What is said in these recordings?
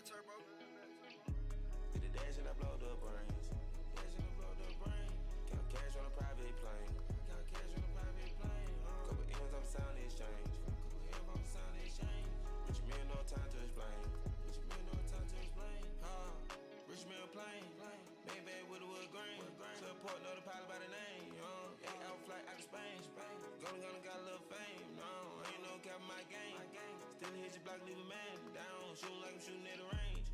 Did the dash and I blow the brains. Dash and I blow the brain. Count cash on a private plane. Count cash on a private plane. Couple M's on the sound exchange. Couple M's on the sound exchange. Rich man, no time to explain. Rich man, no time to explain. Rich man plane. Baby with a wood grain. Support another pilot by the name. 8 hour flight out of Spain. Gonna got a little fame. No, ain't no cap in my game. Still hit your block, leave a man down. Shooting like I'm shooting at the range.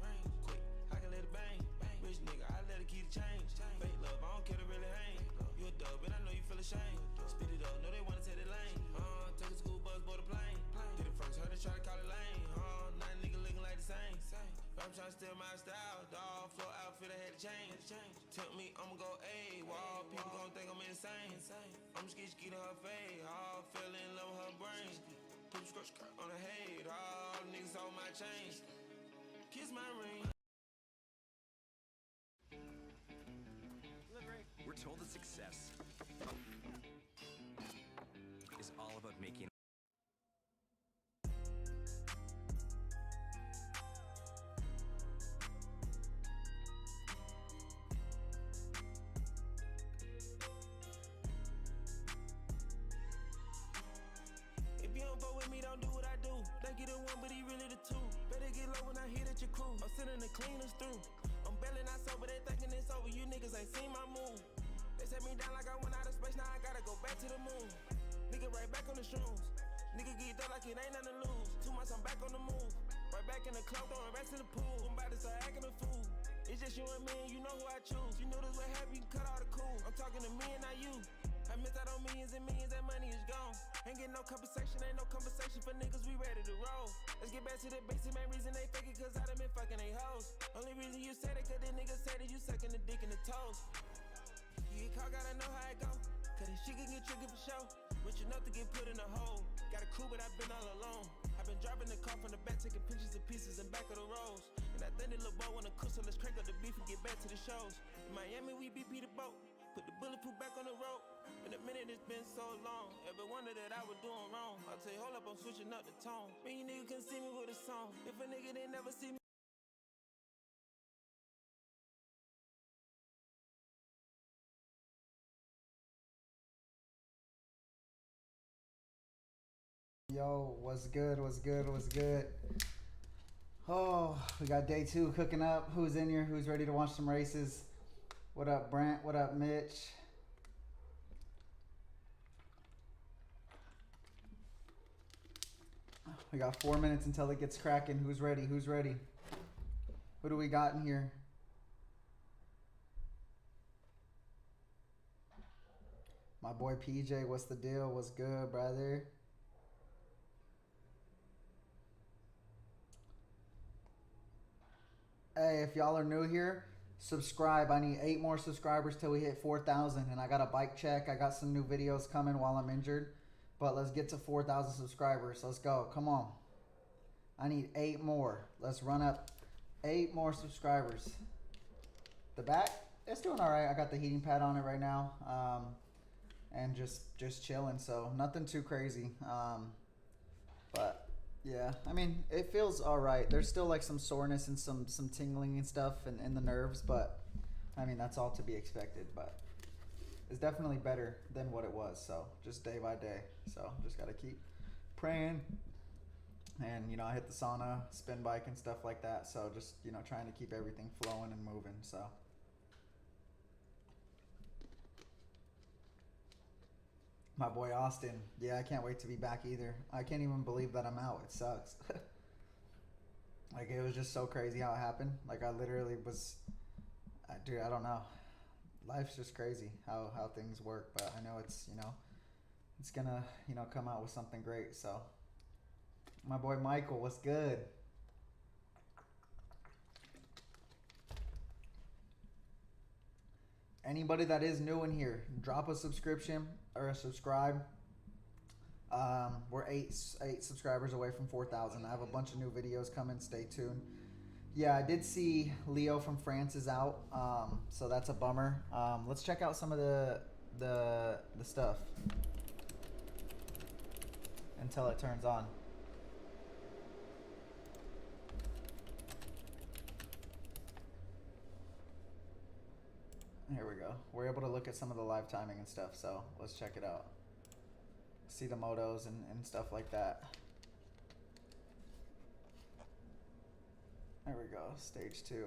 Quick, I can let it bang. Rich nigga, I let it keep the change. Fake love, I don't care to really hang. You a dub, and I know you feel ashamed. Spit it up, know they wanna take the lane. Take a school bus, board a plane. Did it first, heard they try to call it lane. Now nigga looking like the same. I'm trying to steal my style, dog. Flow outfit, I had to change. Tell me I'ma go AWOL. People gon' think I'm insane. I'm ski to her fade. Fell in love with her brain. Put a skirt on her head. All the niggas on my chain. Kiss my ring. We're told that success is all about making. If you don't vote with me, don't do what I do. Think you the one, but he really the two. Better get low when I hit at your crew. I'm sending the cleaners through. I'm belly not sober, they thinking it's over. You niggas ain't seen my move. They set me down like I went out of space, now I gotta go back to the moon. Nigga right back on the shrooms. Nigga get up like it ain't nothing to lose. 2 months I'm back on the move. Right back in the club, throwing racks in the pool. I'm about to start acting a fool. It's just you and me, and you know who I choose. You know this what happen, you can cut all the cool. I'm talking to me and not you. I missed out on millions and millions, that money is gone. Ain't getting no compensation, ain't no compensation for niggas, we ready to roll. Let's get back to the basic, main reason they fake it, cause I done been fucking they hoes. Only reason you said it, cause the niggas said it, you sucking the dick in the toes. You get caught, gotta know how it go. Cause this shit can get tricky for sure. Rich enough to get put in a hole. Got a crew, but I've been all alone. I've been driving the car from the back, taking pictures of pieces in back of the roads. And I think the little boy wanna cook, so let's crank up the beef and get back to the shows. In Miami, we BP the boat. Put the bulletproof back on the road. In a minute, it's been so long. Ever wonder that I was doing wrong? I'll tell you, hold up, I'm switching up the tone. Man, you nigga can see me with a song. If a nigga didn't never see me. Yo, what's good? What's good? What's good? Oh, we got day 2 cooking up. Who's in here? Who's ready to watch some races? What up, Brent? What up, Mitch? We got 4 minutes until it gets cracking. Who's ready? Who's ready? Who do we got in here? My boy PJ, what's the deal? What's good, brother? Hey, if y'all are new here, subscribe. I need 8 more subscribers till we hit 4,000. And I got a bike check. I got some new videos coming while I'm injured. But let's get to 4,000 subscribers. Let's go. Come on. I need 8 more. Let's run up 8 more subscribers. The back, it's doing all right. I got the heating pad on it right now. And just chilling. So nothing too crazy. But yeah, I mean, it feels all right. There's still like some soreness and some tingling and stuff in the nerves. But I mean, that's all to be expected. But it's definitely better than what it was. So just day by day. So just got to keep praying. And, you know, I hit the sauna, spin bike and stuff like that. So just, you know, trying to keep everything flowing and moving. So my boy Austin. Yeah, I can't wait to be back either. I can't even believe that I'm out. It sucks. Like, it was just so crazy how it happened. Like, I literally was, dude, I don't know. Life's just crazy how things work, but I know it's, you know, it's gonna, you know, come out with something great. So my boy Michael, what's good? Anybody that is new in here, drop a subscription or a subscribe. We're eight subscribers away from 4,000. I have a bunch of new videos coming. Stay tuned. Yeah, I did see Leo from France is out, so that's a bummer. Let's check out some of the stuff until it turns on. we're able to look at some of the live timing and stuff. So let's check it out. See the motos and stuff like that. There we go, stage 2.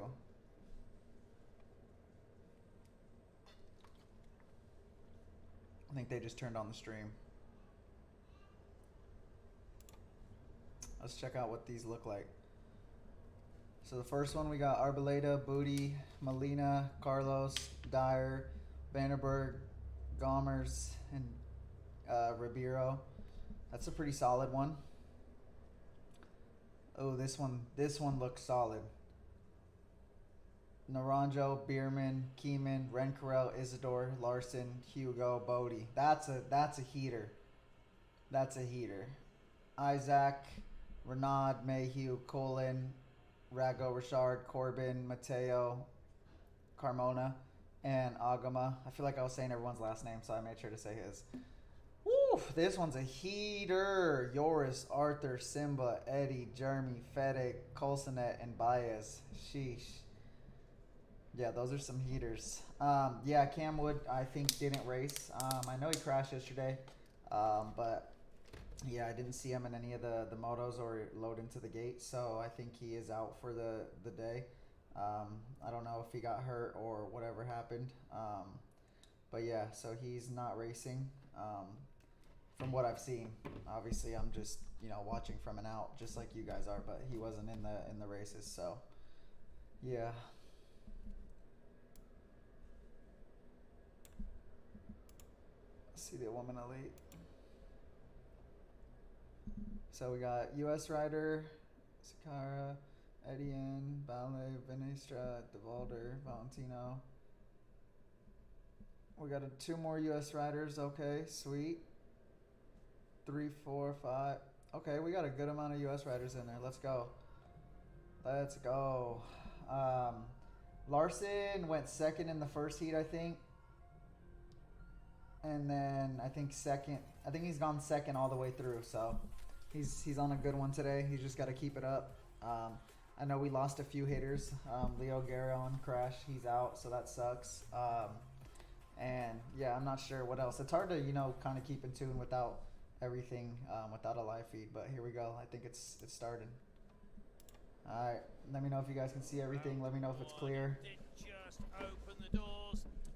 I think they just turned on the stream. Let's check out what these look like. So the first one we got Arboleda, Booty, Molina, Carlos, Dyer, Vanderberg, Gomers, and Ribeiro. That's a pretty solid one. Oh, this one looks solid. Naranjo, Bierman, Keeman, Rencarel, Isidore, Larson, Hugo, Bodie. That's a heater. That's a heater. Isaac, Renaud, Mayhew, Colin, Rago, Richard, Corbin, Mateo, Carmona, and Agama. I feel like I was saying everyone's last name, so I made sure to say his. Woo! This one's a heater. Joris, Arthur, Simba, Eddie, Jeremy, Fede, Colsonet, and Baez. Sheesh. Yeah, those are some heaters. Yeah, Cam Wood, I think, didn't race. I know he crashed yesterday, but yeah, I didn't see him in any of the motos or load into the gate, so I think he is out for the day. I don't know if he got hurt or whatever happened, but yeah, so he's not racing from what I've seen. Obviously, I'm just watching from and out, just like you guys are, but he wasn't in the races, so yeah. See the woman elite. So we got US rider, Sakara, Etienne, Ballet, Venestra, DeValder, Valentino. We got 2 more US riders. Okay, sweet. 3, 4, 5. Okay, we got a good amount of US riders in there. Let's go. Let's go. Larson went 2nd in the first heat, I think. And then I think he's gone 2nd all the way through. So he's on a good one today. He's just got to keep it up. I know we lost a few hitters. Leo Garron crashed. He's out, so that sucks. And yeah, I'm not sure what else. It's hard to kind of keep in tune without everything, without a live feed. But here we go. I think it's started. All right. Let me know if you guys can see everything. Let me know if it's clear.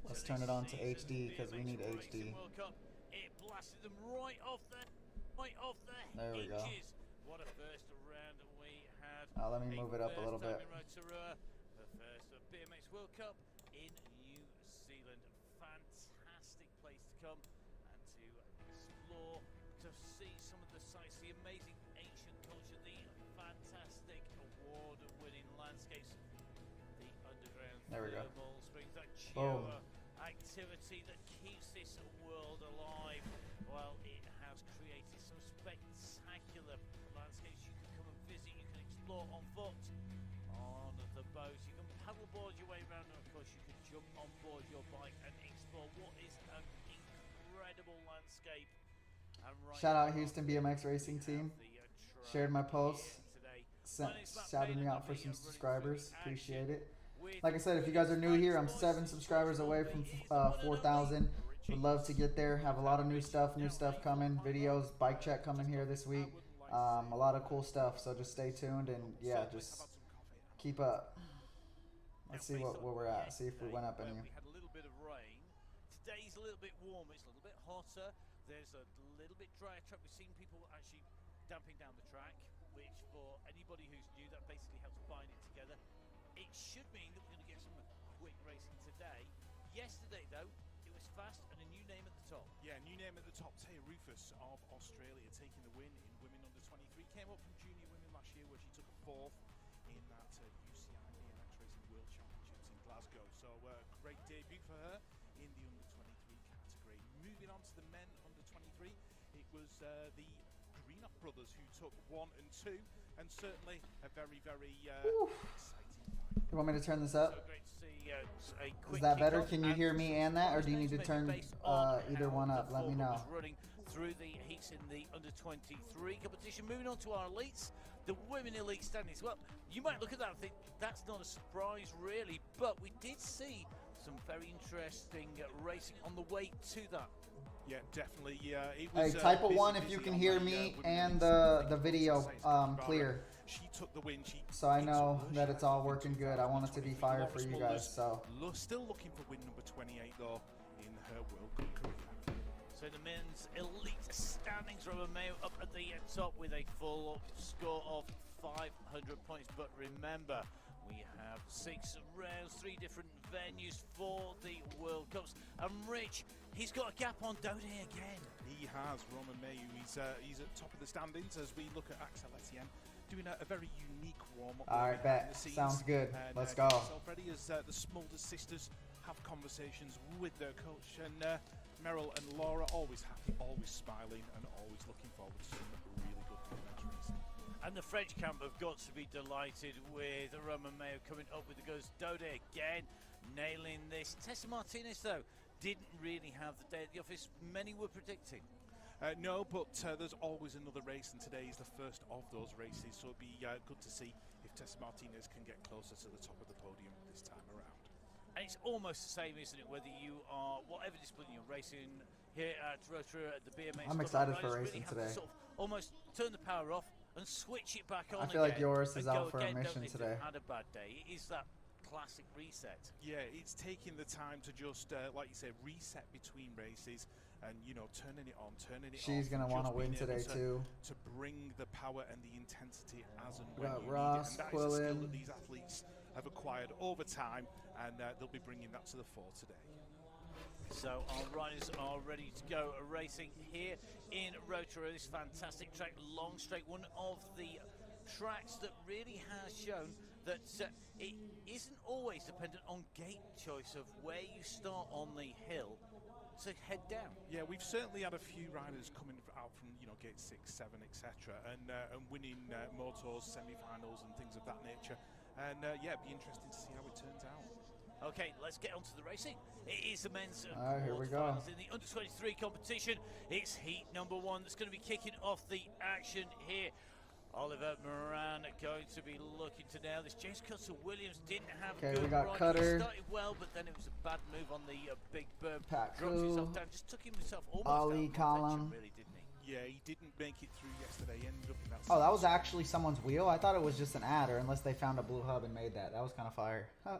Let's turn it on to HD because we need HD. It blasted them right off the There we go. What a first round we had. Let me move it up a little bit. The first BMX World Cup in New Zealand. Fantastic place to come and to explore, to see some of the sights, the amazing ancient culture, the fantastic award-winning landscapes, the underground there we go. thermal springs, that Boom. activity that keeps this world alive. Well, it has created some spectacular landscapes you can come and visit, you can explore on foot, on the boat, you can paddleboard your way around, and of course you can jump on board your bike and explore what is an incredible landscape. And right Shout out Houston BMX Racing Team. Shared my post. Shouted me out for some subscribers. Appreciate it. Like I said, if you guys are new here, I'm 7 subscribers away from 4,000. Would love to get there. Have a lot of new stuff coming. Videos, bike check coming here this week. A lot of cool stuff. So just stay tuned and yeah, just keep up. Let's see where we're at. See if we went up any. We had a little bit of rain. Today's a little bit warmer. It's a little bit hotter. There's a little bit drier track. We've seen people actually damping down the track, which for anybody who's new, that basically helps bind it together. It should mean that we're going to get some quick racing today. Yesterday, though, it was fast and a new name at the top. Yeah, new name at the top. Taya Rufus of Australia taking the win in women under 23. Came up from junior women last year where she took a 4th in that UCI BMX Racing World Championships in Glasgow. So great debut for her in the under 23 category. Moving on to the men under 23, it was the Greenough brothers who took 1 and 2, and certainly a very, very exciting. You want me to turn this up? So great to see, Is that better? Can you hear me and that, or do you need to turn either one up? Let me know. Running through the heats in the under 23 competition. Moving on to our elites, the women elite standings. Well, you might look at that and think that's not a surprise really, but we did see some very interesting racing on the way to that. Yeah, definitely. It Hey, was, type a busy, 1 if busy you can on hear the, me women's and thing. the video Barra, clear. She took the win. So I know It's that her it's all in working good. I want it to be 2023. fire for Laura you Smulders guys. So still looking for win number 28 though in her World Cup career. So the men's elite standings, Robert Mayo up at the top with a full score of 500 points. But remember, we have 6 rounds, 3 different venues for the World Cups. And Rich, he's got a gap on Dode again. He has, Roman Mayu. He's at top of the standings as we look at Axel Etienne doing a very unique warm-up. all right, bet. Sounds good. And, Let's go. Ready as the Smulders sisters have conversations with their coach, and Meryl and Laura always happy, always smiling, and always looking forward to some really good commentaries. And the French camp have got to be delighted with Roman Mayo coming up with the goods. Dode again, nailing this. Tessa Martinez, though, didn't really have the day at the office many were predicting. No, but there's always another race, and today is the first of those races, so it'll be good to see if Tessa Martinez can get closer to the top of the podium this time around. And it's almost the same, isn't it, whether you are, whatever discipline you're racing here at Rotorua at the BMX. I'm excited for riders racing really have today. to sort of almost turn the power off and switch it back on I feel like again Joris is and out go for a again, don't mission they, if today. they've had a bad day. It is that classic reset. Yeah, it's taking the time to just, like you say, reset between races and, you know, turning it on, turning it off. She's gonna want to just win being able today too. To bring the power and the intensity as and We when got you Ross, need it. And that is a skill Quillen. that these athletes have acquired over time, and they'll be bringing that to the fore today. So our riders are ready to go racing here in Rotorua. This fantastic track, long straight, one of the tracks that really has shown that it isn't always dependent on gate choice of where you start on the hill to head down. Yeah, we've certainly had a few riders coming out from, you know, gate 6, 7, etc., and winning motors, semi-finals, and things of that nature. And yeah, it'd be interesting to see how it turns out. Okay, let's get on to the racing. It is the men's All right, here we go. quarterfinals in the under-23 competition. It's heat number 1 that's going to be kicking off the action here. Oliver Moran going to be looking to nail this. James Cutter-Williams didn't have Okay, a good we got ride. Cutter. He started well, but then it was a bad move on the big berm. Pat Dropped Crew. himself down, just took himself almost Ali out of Column. contention, really, didn't he? Yeah, he didn't make it through yesterday. He ended up in that. Oh, that was actually someone's wheel? I thought it was just an ad, or unless they found a blue hub and made that. That was kind of fire. Huh.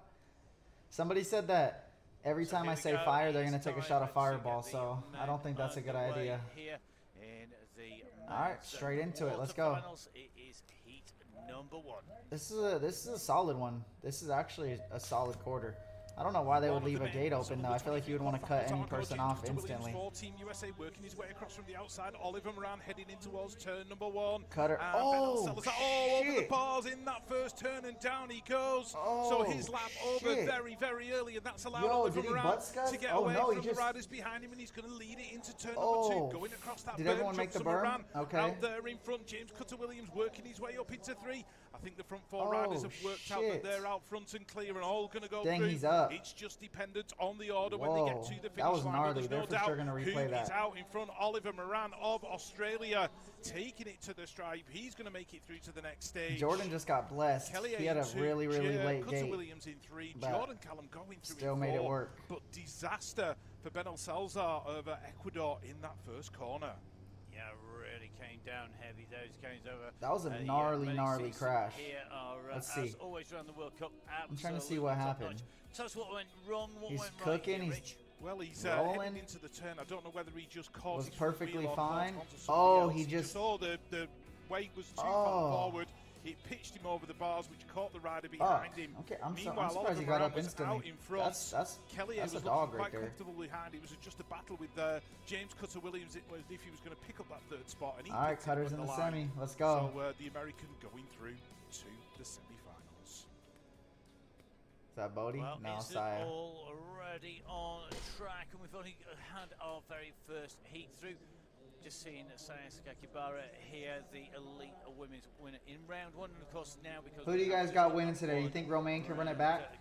Somebody said that every So time here I we say go. fire, they're It's going to take a time shot of to fireball, get so the I don't think that's a good underway idea. Here in the All right, men's straight into it. Let's go. quarterfinals. It is heat number 1. This is a solid one. This is actually a solid quarter. I don't know why they would leave a gate open, though. I feel like you would want to cut any person off instantly. For Team USA working his way across from the outside. Oliver Moran heading in towards turn number 1. Cutter. And Oh, Ben Salazar all over the shit. bars in that first turn, and down he goes. So Oh, his lap over shit. very, very early, and that's allowed Yo, Oliver did he Moran butt scuff? to get Oh, away no, he from just- the riders behind him, and he's going to lead it into turn Oh, number 2. Going across that did berm, everyone make the Johnson berm? Moran Okay. out there in front. James Cutter-Williams working his way up into 3. I think the front 4 Oh, riders have worked out that shit. they're out front and clear and all going to go Dang, through. he's up. It's just dependent on the order when they get Whoa, to the that finish was line. gnarly. But there's They're no for doubt sure gonna who replay is that. out in front. Oliver Moran of Australia taking it to the stripe. He's going to make it through to the next stage. Jordan just got blessed. Kelly He had a 2, really, really late gate. Williams in 3. but Jordan Callum going through still in made 4. it work. But disaster for Ben Salazar over Ecuador in that first corner. Yeah, really came down heavy. Those cones over. That was a yeah, gnarly, many gnarly seasons crash. Here are, Let's as see. always around the World Cup. I'm trying to see absolutely what top happened. notch. Tell us what went wrong. What He's went cooking, right here, he's Rich? Well, he's rolling. heading into the turn. I don't know whether he just caught Was his front perfectly wheel or caught fine. onto somebody Oh, else. he just- saw the weight was too Oh. far forward. It pitched him over the bars, which caught the rider Oh, behind him. okay. I'm Meanwhile, surprised he Oliver got Moran up was instantly. out in front. That's Kelly that's a was dog looking right quite there. comfortable behind. It was just a battle with James Cutter-Williams. It was if he was going to pick up that 3rd spot. And he All right, picked it Cutter's on in the line. semi. Let's go. So the American going through to the semi-finals. Is that Bodie? Well, No, it's Saya. already on track, and we've only had our very first heat through. Just seeing Saya Sakakibara here, the elite women's winner in round 1, and of course now because Who do you guys got winning today? You think Romain can run it back?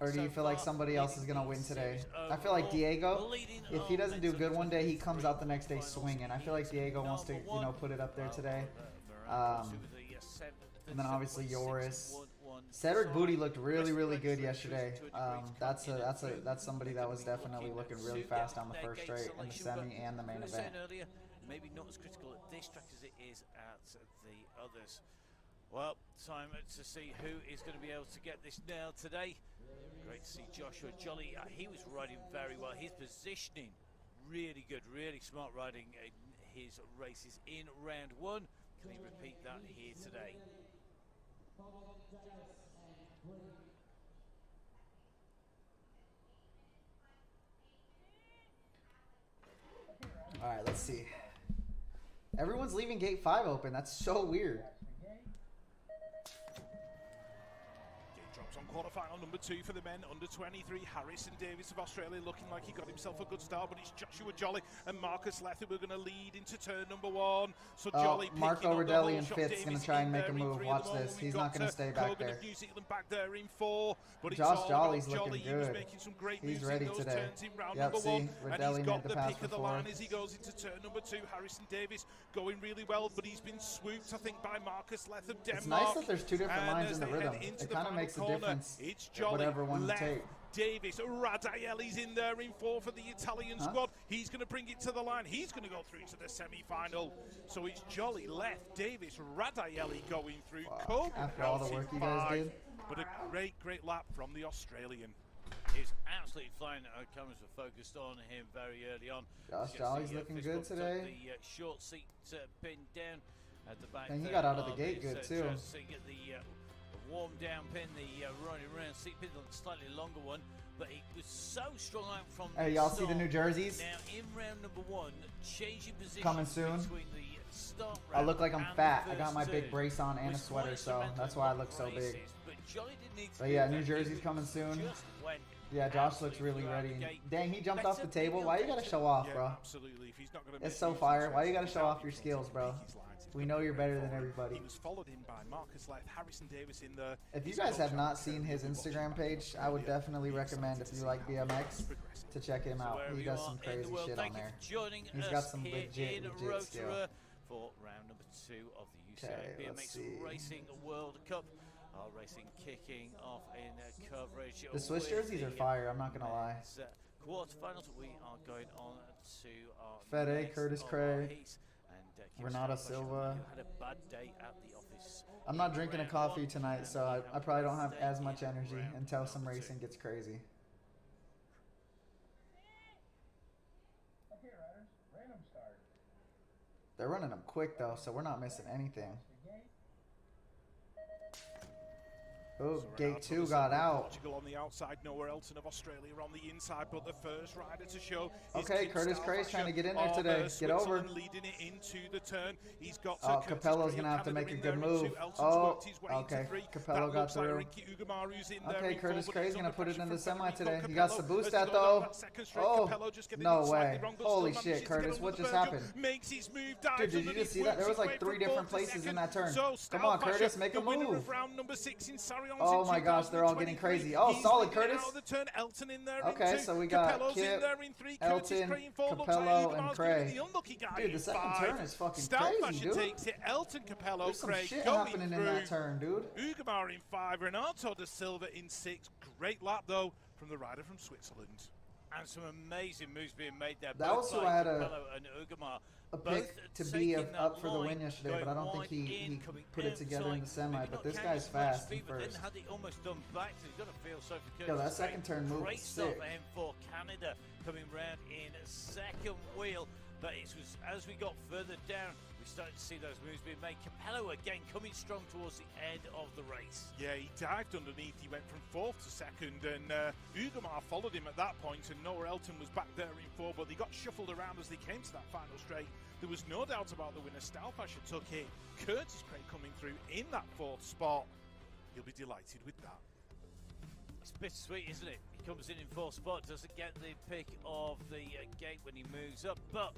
Or do you feel like somebody else is going to win today? I feel like Diego, if he doesn't do good one day, he comes out the next day swinging. I feel like Diego wants to, put it up there today. And then obviously Joris. one. Cedric Booty looked really, Rest really of the good race yesterday. to a degree to come That's somebody that was definitely looking really fast on the their first gate straight in the selection, semi and the but main we were event. saying earlier, maybe not as critical at this track as it is at the others. Well, time to see who is going to be able to get this nailed today. Great to see Joshua Jolly. He was riding very well. His positioning really good, really smart riding in his races in round one. Can he repeat that here today? All right, let's see. Everyone's leaving gate 5 open. That's so weird. Drops on quarterfinal number 2 for the men under 23. Harrison Davis of Australia looking like he got himself a good start, but it's Joshua Jolly and Marcus Leth who are going to lead into turn number 1. So Jolly Marco Rodelli and Fitz going to try and make a move. Watch this. He's not going to stay back there. New Zealand back there in 4, but Josh Jolly's looking He was good. making some great He's moves ready in those today. turns in round Yep, number see, 1, and Rodelli he's got made the the pass pick of the before. line as he goes into turn number 2. Harrison Davis going really well, but he's been swooped, I think, by Marcus Leth of Denmark. It's nice that there's two different And lines as in the they head rhythm. into It the kind of final makes a corner, difference. It's Jolly, Whatever one you Leth, take. Davis, Radaelli's in there in 4 for the Italian squad. He's going to bring it to the line. He's going to go through to the semi-final. So it's Jolly, Leth, Davis, Radaelli going through. Wow. After all the work you guys did. But a great lap from the Australian. He's absolutely flying. Cameras were focused on him very early on. Josh Jolly's looking good today. The short seat pinned down at the back. And he got out of the gate good too. So you get the warm down pin, the running around seat pin, the slightly longer one, but he was so strong out from. Hey, y'all see the new jerseys? Now in round number 1, changing position Coming soon. between the start I round look like I'm and fat. the I got my first big turn brace on and a was sweater, quite so instrumental that's why I in look so big. races, but Jolly didn't need to But do yeah, that. new He jerseys was coming soon. just went Yeah, Josh looks really ready. Dang, he jumped off the table. Why you gotta show off, Yeah, bro? absolutely. If he's not going to It's so fire. Why you gotta show off your skills, bro? We know you're better than everybody. He was followed in by Marcus Leth, Harrison Davis in the. If you guys have not seen his Instagram page, I would definitely recommend, if you like BMX, to check him out. He does some crazy shit on there. He's got some legit skill. For round number 2 of the Okay, UCI let's BMX see. Racing World Cup. Our racing kicking off in coverage. The Swiss with jerseys are the fire, I'm not gonna lie. men's, quarterfinals. We are going on to our Fede, next Curtis of our Cray, heats. And Kim Renata Starbush, Silva. who had a bad day at the office. I'm not in drinking a round coffee 1, tonight, and so we I probably don't have stay as much in energy round until some number 2. racing gets crazy. They're running them quick though, so we're not missing anything. Oh, gate 2 got out. Portugal on the outside, Noah Elton of Australia on the inside, but the first rider to show. Okay, Curtis Cray's trying to get in there today. Get over. Leading it into the turn. He's got. Oh, Capello's gonna have to make a good move. Oh, okay. Capello got through. Okay, Curtis Cray's gonna put it in the semi today. He got Sabustat though. Oh, no way. Holy shit, Curtis, what just happened? Dude, did you just see that? There was like 3 different places in that turn. Come on, Curtis, make a move. Oh my gosh, they're all getting crazy. Oh, solid, Curtis. Okay, so we got Kip, Elton, Capello, and Cray. Dude, the second turn is fucking crazy, dude. There's some shit happening in that turn, dude. Ugamar in 5, Renato da Silva in 6. Great lap, though, from the rider from Switzerland. And some amazing moves being made there. That was who I had a pick to be up for the win yesterday, but I don't think he put it together in the semi. But this guy's fast in first. Had it almost done back, so he's got to feel so for Yo, that second turn move Great was stuff sick. for him for Canada coming round in second wheel. But it was as we got further down, we started to see those moves being made. Capello again coming strong towards the end of the race. Yeah, he dived underneath. He went from 4th to 2nd, and Ugamar followed him at that point, and Noah Elton was back there in 4, but they got shuffled around as they came to that final straight. There was no doubt about the winner. Stauffacher took it. Curtis Cray coming through in that 4th spot. He'll be delighted with that. It's bittersweet, isn't it? He comes in 4th spot, doesn't get the pick of the gate when he moves up, but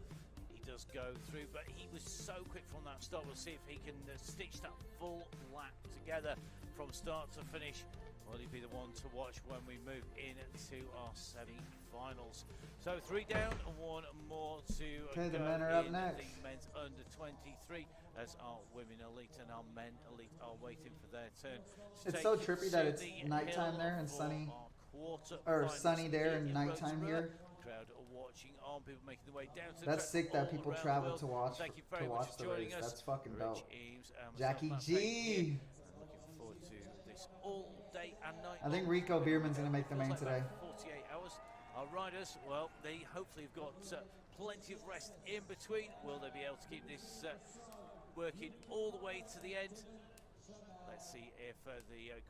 he does go through. But he was so quick from that start. We'll see if he can stitch that full lap together from start to finish. Will he be the one to watch when we move into our semi-finals? So 3 down and 1 more to Okay, the go men are up in next. the men's under 23 as our women elite and our men elite are waiting for their turn. It's take so it trippy to that it's the nighttime hill there and for sunny, our or quarterfinals sunny there and in nighttime Rotorua. here. Crowd are watching on, people making their way down to the That's track sick that all people around travel the to world. watch Thank you very much watch for the joining race. us. That's fucking Rich dope. Eames and myself, Jackie Matt Payne, G. here, and looking forward to this all day and night. I think long. Rico Bierman's gonna make the Feels main like today. about 48 hours. Our riders, well, they hopefully have got plenty of rest in between. Will they be able to keep this working all the way to the end? Let's see if the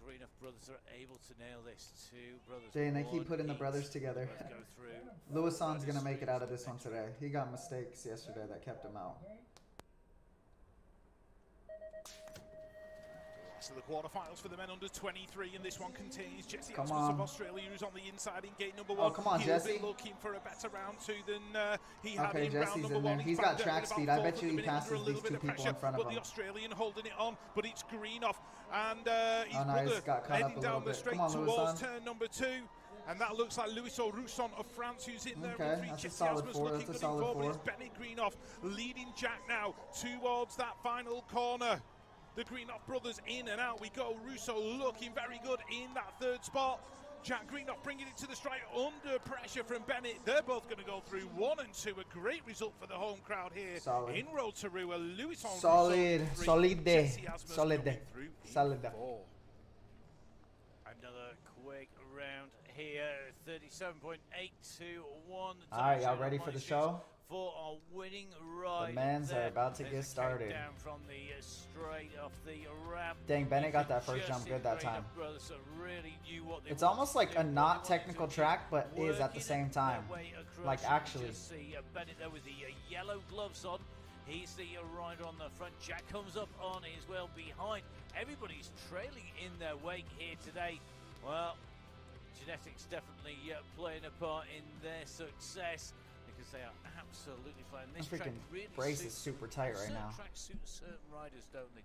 Greenough brothers are able to nail this. Two brothers. Dang, they keep one putting the each. brothers together. Both go through. Lewison's gonna make it out of this one today. He got mistakes yesterday that kept him out. So the quarterfinals for the men under 23, and this one contains Jesse Come Asmus on. of Australia, who's on the inside in gate number 1. Oh, come on, He'll Jesse. be looking for a better round 2 than he had Okay, in round Jesse's number in there. 1. He's back got there track at about speed. I bet fourth you at he the minute under passes a little these bit two of people pressure, in front of but him. the Australian holding it on, but it's Greenough, and his Oh, no, he's brother got caught up a heading little down the bit. straight Come on, towards Lewison. turn number 2. And that looks like Louis Rousson of France, who's in there Okay, with 3. that's a Jesse solid Asmus 4. looking That's a good in solid 4, but 4. it's Benny Greenough leading Jack now towards that final corner. The Greenough brothers in and out we go. Russo looking very good in that 3rd spot. Jack Greenough bringing it to the strike under pressure from Bennett. They're both going to go through 1 and 2. A great result for the home crowd here Solid. in Rotorua. Louis on Solid, Russo, 3. solide, Jesse Asmus solide, coming through in solide. 4. Another quick round here. 37.821. Alright, y'all ready for the show? For our winning ride. The men's there. are about to There's get a started. countdown from the straight off the ramp. Dang, Bennett got that first Just jump see good that Greenough time. brothers that really knew what they It's wanted almost to like do, a what they not wanted technical to track, but is at the working same their time. way across. Like, You actually. just see Bennett there with the yellow gloves on. He's the rider on the front. Jack comes up on his well behind. Everybody's trailing in their wake here today. Well, genetics definitely playing a part in their success because they are absolutely flying. This track Freaking really brace is suits, super tight right certain now. tracks suit certain riders, don't they?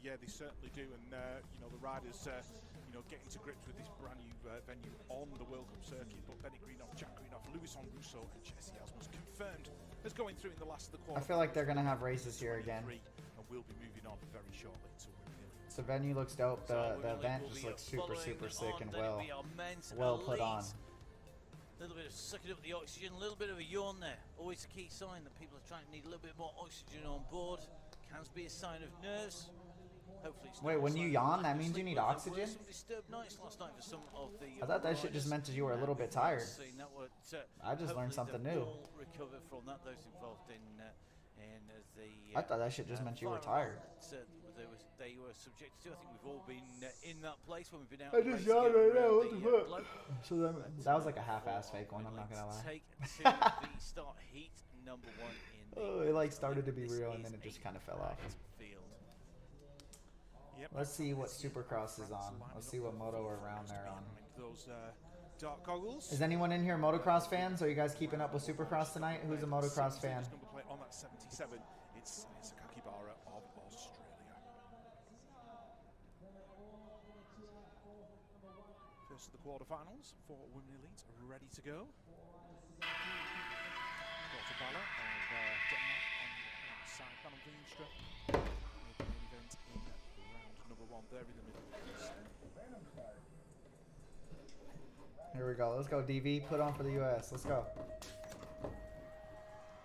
Yeah, they certainly do, and you know the riders, you know, getting to grips with this brand new venue on the World Cup circuit. But Benny Greenough, Jack Greenough, Louis on Russo, and Jesse Asmus confirmed as going through in the last of the quarter. I feel like they're gonna have races here again. And we'll be moving on very shortly to Wimbledon. The venue looks dope. So The Wimbledon event will just be looks super, following super sick on, and then it'll be our men's well put on. elite. A little bit of sucking up the oxygen, a little bit of a yawn there. Always a key sign that people are trying to need a little bit more oxygen on board. Can be a sign of nerves. Hopefully it's Wait, not a when sign you of yawn, lack that of means you sleep, need but there oxygen? were some disturbed nights last night for some of the I thought that shit just meant that you were a little bit tired. That would, I just learned something new. All recover from that. Those involved in the. I thought that shit just meant you were tired. They were subjected to. I think we've all been in that place when we've been out. I on the just race yawned together right now, around what the the fuck? globe. So that was like a half-ass fake one. I'm not gonna lie. Take to the start heat number 1 in the. Oh, it like started to be This real and is then it just a kind of fell off. packed field. Yep. Let's see what Supercross is on. Let's see what moto or round they're on. Those dark goggles. Is anyone in here motocross fans? Are you guys keeping up with Supercross tonight? Who's a motocross fan? Number plate on that 77. It's Sakakibara of Australia. First of the quarterfinals for Women Elite ready to go. Bala of Denmark on the side. Van Veenstra. The main event in round number 1 there in the middle. Here we go. Let's go, DV. Put on for the US. Let's go.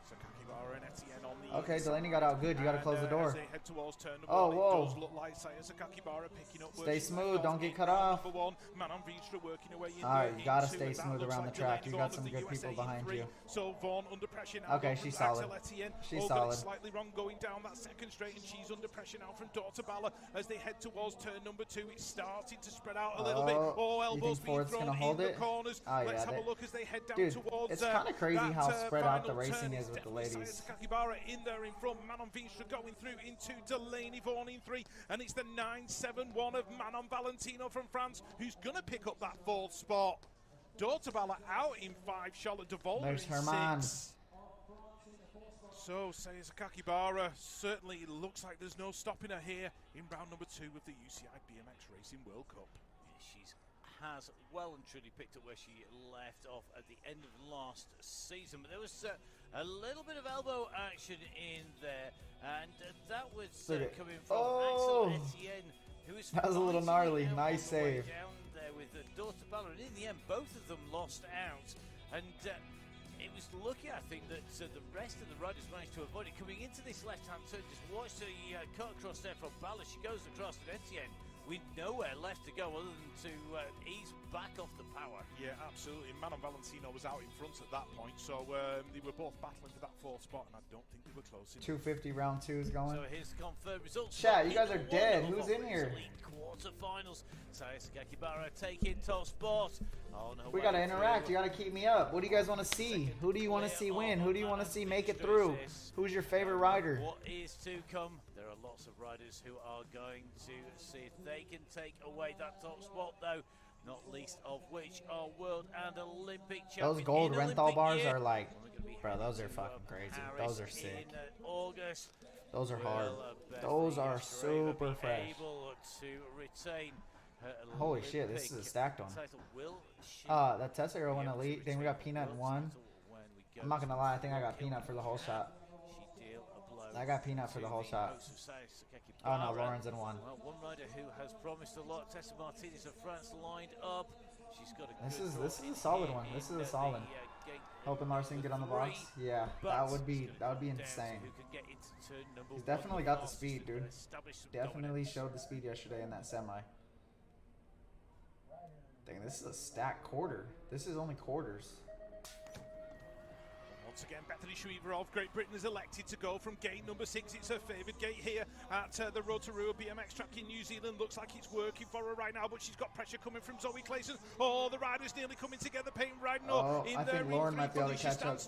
Sakakibara and Etienne on the Okay, Delaney got out good. You got to close the door. As they head towards turn number Oh, 1, whoa. It does look like Sakakibara picking up. Stay smooth. Don't get cut off. Number 1, Manon Veenstra working away in. All right, you gotta into stay it. That smooth looks around like the track. Delaney You got Vaughan some of the good people USA in behind 3. you. So Vaughan under pressure now. Okay, going she's from solid. Axel Etienne. She's got it solid. slightly wrong going down that second straight, and she's under pressure now from Dortabala as they head towards turn number 2. It's starting to spread out a little bit. Oh, you elbows think being Ford's thrown gonna hold in it? the corners. Oh, Let's yeah, have they- a look as they head down Dude, towards. it's kind of crazy that, how spread out the final racing turn. is with the Definitely ladies. Sakakibara in there in front. Manon Veenstra going through into Delaney Vaughan in 3, and it's the 971 of Manon Valentino from France who's going to pick up that 4th spot. Dortabala out in 5, Charlotte Devolder There's in Herman. 6. So Sakakibara certainly looks like there's no stopping her here in round number 2 of the UCI BMX Racing World Cup. she's has well and truly picked up where she left off at the end of last season. But there was a little bit of elbow action in there, and that was coming from Axel Etienne, who was that was a little gnarly. Nice save down there with Daughter Balor, and in the end, both of them lost out. And it was lucky, I think, that the rest of the riders managed to avoid it. Coming into this left-hand turn, just watch the cut across there from Balor. She goes across to Etienne with nowhere left to go other than to ease back off the power. Yeah, absolutely. Manon Valentino was out in front at that point, so they were both battling for that fourth spot, and I don't think they were close enough. 250 round 2 is going. So here's the confirmed results. Chat, you guys are dead. Who's in here? Quarterfinals. Sakaki Barra taking top spot. We gotta interact. You gotta keep me up. What do you guys want to see? Who do you want to see win? Who do you want to see make it through? Who's your favorite rider? What is to come? There are lots of riders who are going to see if they can take away that top spot, though. Not least of which are world and Olympic champions. Those gold Renthal bars are like, bro, those are fucking crazy. Those are sick. August. Those are hard. Those are super fresh. Holy shit, this is a stacked one. That Tessa girl went elite. Then we got Peanut in 1. I'm not gonna lie, I think I got Peanut for the whole shot. I got Peanut for the whole shot. Oh no, Lauren's in 1. Well, one rider who has promised a lot, Tessa Martinez of France, lined up. She's got a this is a solid one. This is a solid. Hoping Larson can get on the box. Yeah, that would be insane. He's definitely got the speed, dude. Definitely showed the speed yesterday in that semi. Dang, this is a stacked quarter. This is only quarters. Once again, Bethany Shriver of Great Britain is elected to go from gate number 6. It's her favoured gate here at the Rotorua BMX track in New Zealand. Looks like it's working for her right now, but she's got pressure coming from Zoe Clayson. Oh, the riders nearly coming together. Payne Ridenour in I there. think Lauren might be able to catch up.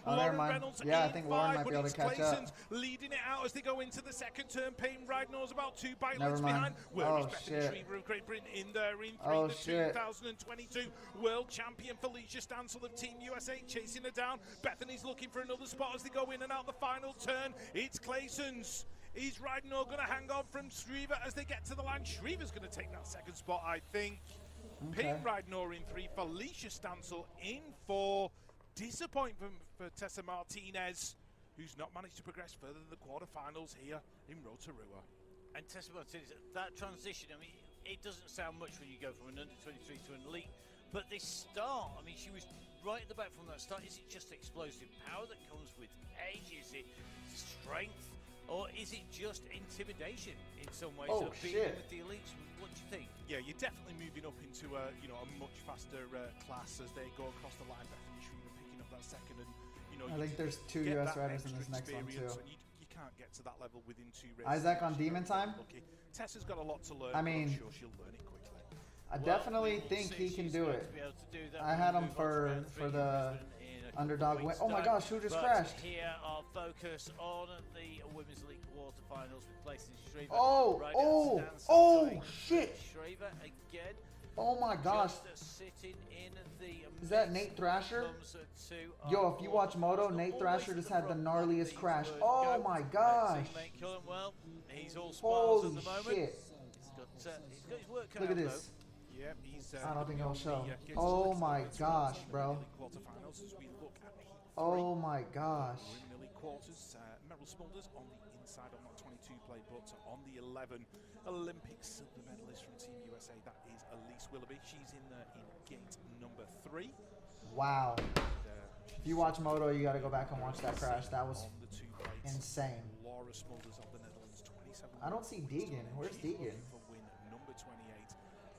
Never mind. Yeah, I think Lauren might be able to catch up. Leading it out as they go into the second turn. Payne Ridenour's about 2 bike Never lengths mind. behind. Where is Oh, Bethany shit. Shriver of Great Britain in there in 3? Oh, the shit. 2022 World Champion Felicia Stansel of Team USA chasing her down. Bethany's looking for another spot as they go in and out the final turn. It's Clayson's. Is Ridenour going to hang on from Shriver as they get to the line? Shriver's going to take that second spot, I think. Okay. Payne Ridenour in 3, Felicia Stansel in 4. Disappointment for Tessa Martinez, who's not managed to progress further than the quarterfinals here in Rotorua. And Tessa Martinez, that transition, I mean, it doesn't sound much when you go from an under-23 to an elite, but this start, I mean, she was right at the back from that start. Is it just explosive power that comes with age? Is it strength? Or is it just intimidation in some ways of being with the elites? What do you think? Yeah, you're definitely moving up into a much faster class as they go across the line. Bethany Shriver picking up that second, and I think there's 2 US riders in this next one too. You can't get to that level within 2 races. Isaac on Demon Time. Tessa's got a lot to learn. I mean, I'm sure she'll learn it quickly. I definitely think he can do it. I had him for the underdog win. Oh my gosh, who just crashed? Here our focus on the Women's League quarterfinals with places Shriver. Shit. Shriver again. Oh my gosh. Sitting in the Is that Nate Thrasher? Yo, if you watch Moto, Nate Thrasher just had the gnarliest crash. Oh my gosh. Well, he's all spoils at the moment. Shit. He's got his work cut Look at out, this. Yeah, he's, I don't think he'll show. Oh my gosh, bro. Oh my gosh. We're in the elite quarters. Meryl Smulders on the inside on that 22 play, but on the 11, Olympic silver medalist from Team USA. That is Elise Willoughby. She's in gate number 3. Wow. If you watch Moto, you got to go back and watch that crash. That was insane. Laura Smulders of the Netherlands, 27. I don't see Deegan. Where's Deegan? For win number 28,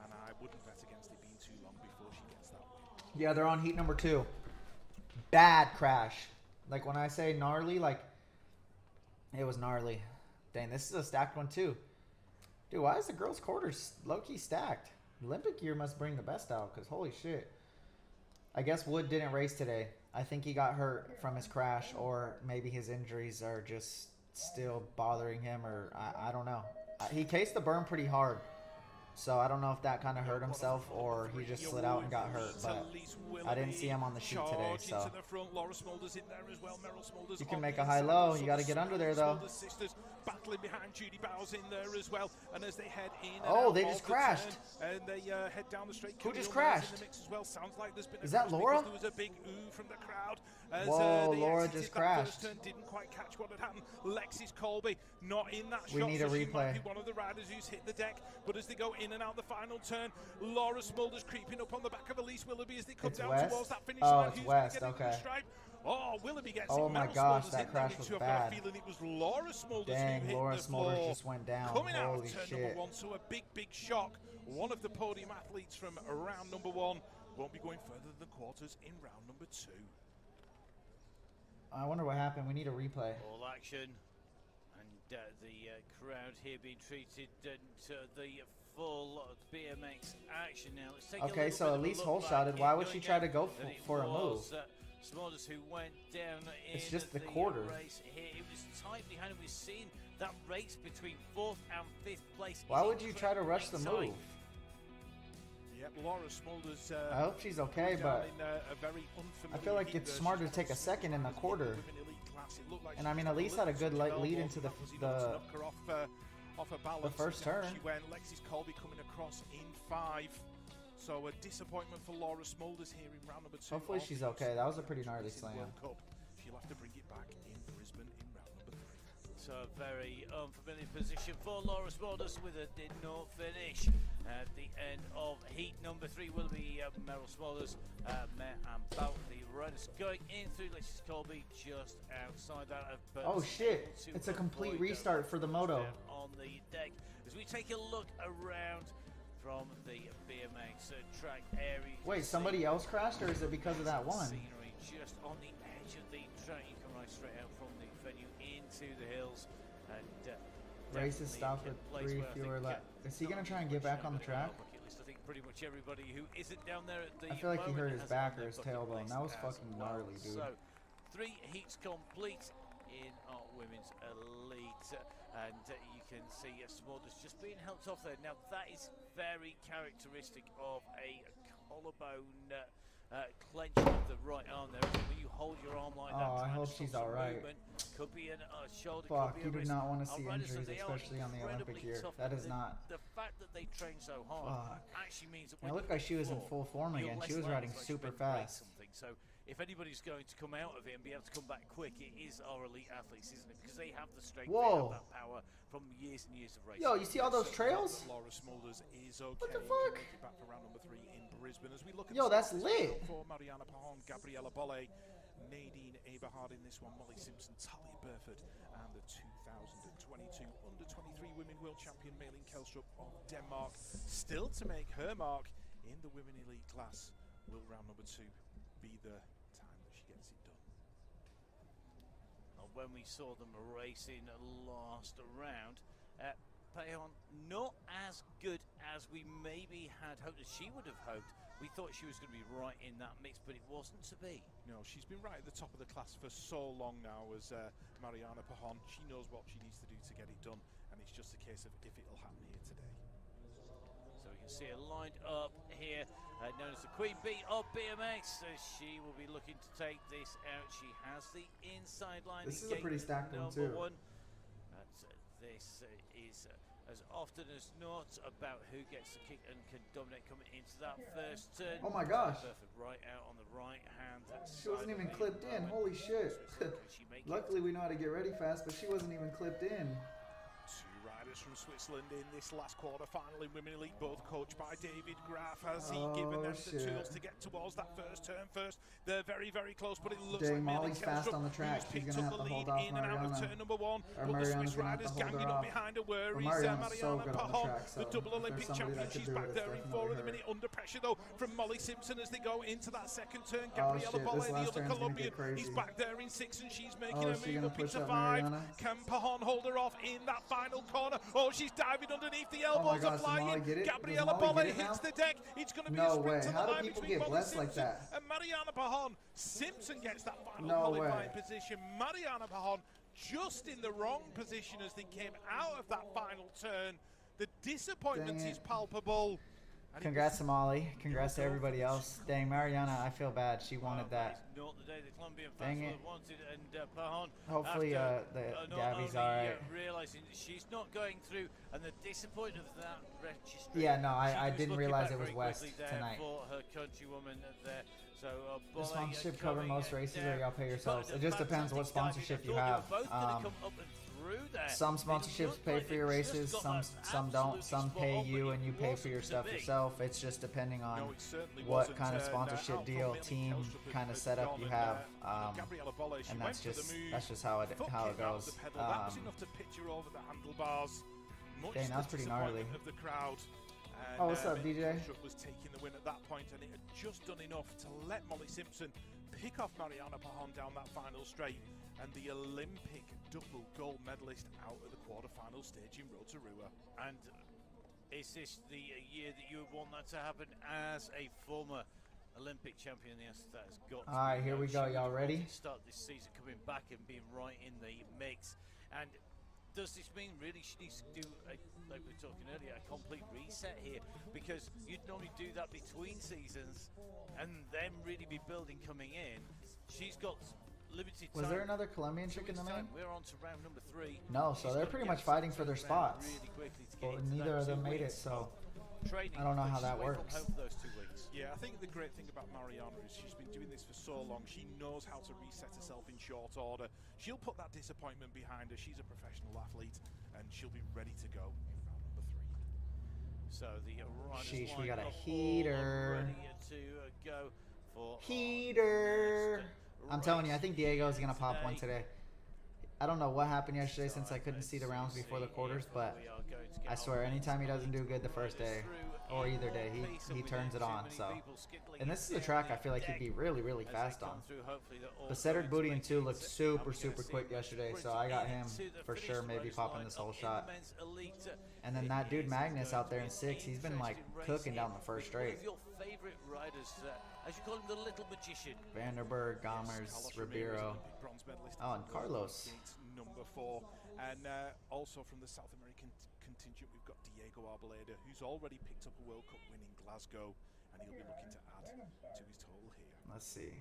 and I wouldn't bet against it being too long before she gets that win. Yeah, they're on heat number 2. Bad crash. Like when I say gnarly, like it was gnarly. Dang, this is a stacked one too. Dude, why is the girls' quarters low-key stacked? Olympic year must bring the best out because holy shit. I guess Wood didn't race today. I think he got hurt from his crash, or maybe his injuries are just still bothering him, or I don't know. He cased the berm pretty hard. So I don't know if that kind of hurt himself or he just slid out and got hurt, but I didn't see him on the sheet today. So you can make a high-low. You got to get under there though. Battling behind Judy Bowers in there as well, and as they head in, oh, they just crashed. And they head down the straight. Who just crashed? In the mix as well. Sounds like there's been Is that Laura? There was a big ooh from the crowd. As, whoa, Laura just crashed. Didn't quite catch what had happened. Lexis Colby not in that shot. We need a replay. She might be one of the riders who's hit the deck, but as they go in and out the final turn, Laura Smulders creeping up on the back of Elise Willoughby as they come down west? towards that finish oh, line. It's west. Okay. Oh, Willoughby gets oh it. my Meryl gosh, Smulders that crash was bad. I've got a feeling it was Laura Smulders Dang, who hit Laura the Smulders floor. just went down. Coming out Holy of turn shit. number one, so a big shock. One of the podium athletes from round number one won't be going further than quarters in round number two. I wonder what happened. We need a replay. All action, and the crowd here being treated to the full BMX action now. Let's take okay, a so Elise hole shotted. Why would she try to go for a move? Smulders who went down in it's just the quarter. Race here. It was tight behind, and we've seen that race between 4th and 5th place. Why would you try to rush the move? Yep, Laura Smulders. I hope she's okay, but I feel like it's smarter to take a second in the quarter. And I mean, Elise had a good lead into the first turn. She went. Lexis Colby coming across in 5. So a disappointment for Laura Smulders here in round number 2. Hopefully she's okay. That was a pretty gnarly slam. She'll have to bring it back in Brisbane in round number 3. So a very unfamiliar position for Laura Smulders with a did not finish. At the end of heat number 3 will be Meryl Smulders, Mare and Bout. The riders going in through Lexis Colby just outside that. Oh shit! It's a complete restart for the moto. On the deck as we take a look around from the BMX track area. Wait, somebody else crashed, or is it because of that one? Scenery just on the edge of the track. You come right straight out from the venue into the hills, and races stopped with 3 fewer laps. Is he gonna try and get back on the track? I think pretty much everybody who isn't down there at the I feel like he hurt his back or his tailbone. That was fucking gnarly, dude. So 3 heats complete in our women's elite, and you can see Smulders just being helped off there. Now that is very characteristic of a collarbone clench of the right arm there. When you hold your arm like that, I hope she's all right. Could be a shoulder. Fuck, could be a you do wrist. not want to see Riders, injuries, especially on the Olympic year. That is not. The fact that they train so hard actually means that it looked like she was in full form again. She was riding super fast. So if anybody's going to come out of it and be able to come back quick, it is our elite athletes, isn't it? Because they have the strength, they have that power from years and years of racing. Yo, you see all those trails? Laura Smulders is okay. What the fuck? Back for round number 3 in Brisbane as we look at Yo, that's lit. For Mariana Pahon, Gabriella Bolle, Nadine Eberhard in this one, Molly Simpson, Talia Burford, and the 2022 under-23 Women World Champion Malin Kelstrup of Denmark. Still to make her mark in the Women Elite class. Will round number 2 be the time that she gets it done? When we saw them racing last round, Pahon not as good as we maybe had hoped, as she would have hoped. We thought she was going to be right in that mix, but it wasn't to be. No, she's been right at the top of the class for so long now as Mariana Pahon. She knows what she needs to do to get it done, and it's just a case of if it'll happen here today. So we can see her lined up here, known as the Queen Bee of BMX. She will be looking to take this out. She has the inside line. This is a pretty stacked one too. This is as often as not about who gets the kick and can dominate coming into that first turn. Oh my gosh. Perfect right out on the right hand. She wasn't even clipped in. Holy shit. Luckily we know how to get ready fast, but she wasn't even clipped in. 2 riders from Switzerland in this last quarter-final in Women Elite, both coached by David Graf. Has he given them the tools to get towards that first turn first? They're very, very close, but it looks like Molly's fast on the track. She's going to have to hold off Mariana. Or Mariana's going to have to hold her off. Mariana's so good on the track, so the double Olympic champion, she's back there in 4 of the minute, under pressure though from Molly Simpson as they go into that second turn. Gabriella Bolle, the other Colombian, is back there in 6 and she's making a move up into 5. Can Pahon hold her off in that final corner? Oh, she's diving underneath, the elbows are flying. Gabriella Bolle hits the deck. It's going to be a sprint to the line between Molly Simpson and Mariana Pahon. Simpson gets that final qualifying position. Mariana Pahon just in the wrong position as they came out of that final turn. The disappointment Dang is it. palpable. And Congrats to Molly. Congrats to everybody else. Dang, Mariana, I feel bad. She wanted that. Not the day the Colombian Dang fans it. would have wanted, and Pajon, Hopefully, after, the not Gabby's only, alright. realizing that she's not going through, and the disappointment of that registry. Yeah, no, she I was didn't looking realize back it was very West quickly there tonight. for her countrywoman there. So, Does Bolle sponsorship cover coming most races, or down. y'all pay She's yourselves? got It just depends what fantastic sponsorship diving. you I have. thought they were both gonna come up and through there. Some They sponsorships looked pay like for they your just races, got some that don't. absolutely Some spot pay on, you but and it you pay for wasn't your to stuff be. yourself. It's just depending on No, it certainly what wasn't, kind of and, sponsorship out from deal, Millie team Kelstrup kind of had setup gone, you and, have, Gabriella Bolle, she and went that's for the just move, how it foot came out goes. the pedal. That was enough to pitch her over the handlebars. Much Dang, that was to the pretty gnarly. disappointment of the crowd. And, Oh, what's up, Millie DJ? Kelstrup was taking the win at that point, and it had just done enough to let Molly Simpson pick off Mariana Pajon down that final straight, and the Olympic double gold medalist out of the quarterfinal stage in Rotorua. And is this the year that you would want that to happen as a former Olympic champion? Yes, that has got to All right, be. here we She go. would Y'all want ready? to start this season coming back and being right in the mix. And does this mean really she needs to do, like we were talking earlier, a complete reset here? Because you'd normally do that between seasons and then really be building coming in. She's got limited time. Was there another Colombian 2 chick in the weeks' main? time. We're on to round number 3. No, so She's they're gotta pretty get much fighting herself for their turned around spots. really quickly to get But into neither that of them 2 made it, weeks so training. I don't know how She's that away from works. home for those 2 weeks. Yeah, I think the great thing about Mariana is she's been doing this for so long. She knows how to reset herself in short order. She'll put that disappointment behind her. She's a professional athlete, and she'll be ready to go in round number 3. So the riders Sheesh, we line got a up all heater. ready to go for Heater. next I'm telling you, I race think Diego's gonna pop one today. today. I don't know what happened yesterday So since I couldn't see the rounds before the quarters, if but we are going to get I swear, on anytime he next doesn't do good the first day, through or in either day, one piece, and he we turns don't it too on. many So, people skittling and this is a down track I the feel like he'd be deck really, really as they fast come on. through. Hopefully they're all The Cedric going to Booty and make 2 it. looked I'm super, gonna super see quick yesterday, so Bridget I got him into the for finish sure, maybe race popping line this whole of shot. Immense Elite. And then It that dude is Magnus going out there to in be 6, he's been like interesting race cooking here down the first with one straight. of your favorite riders, as you call him, the little magician. Vanderberg, Gomers, Carlos Ribeiro. Olympic bronze medalist Oh, and at Carlos. Gates, number 4. And also from the South American contingent, we've got Diego Arboleda, who's already picked up a World Cup win in Glasgow, and he'll be looking to add to his total here. Let's see.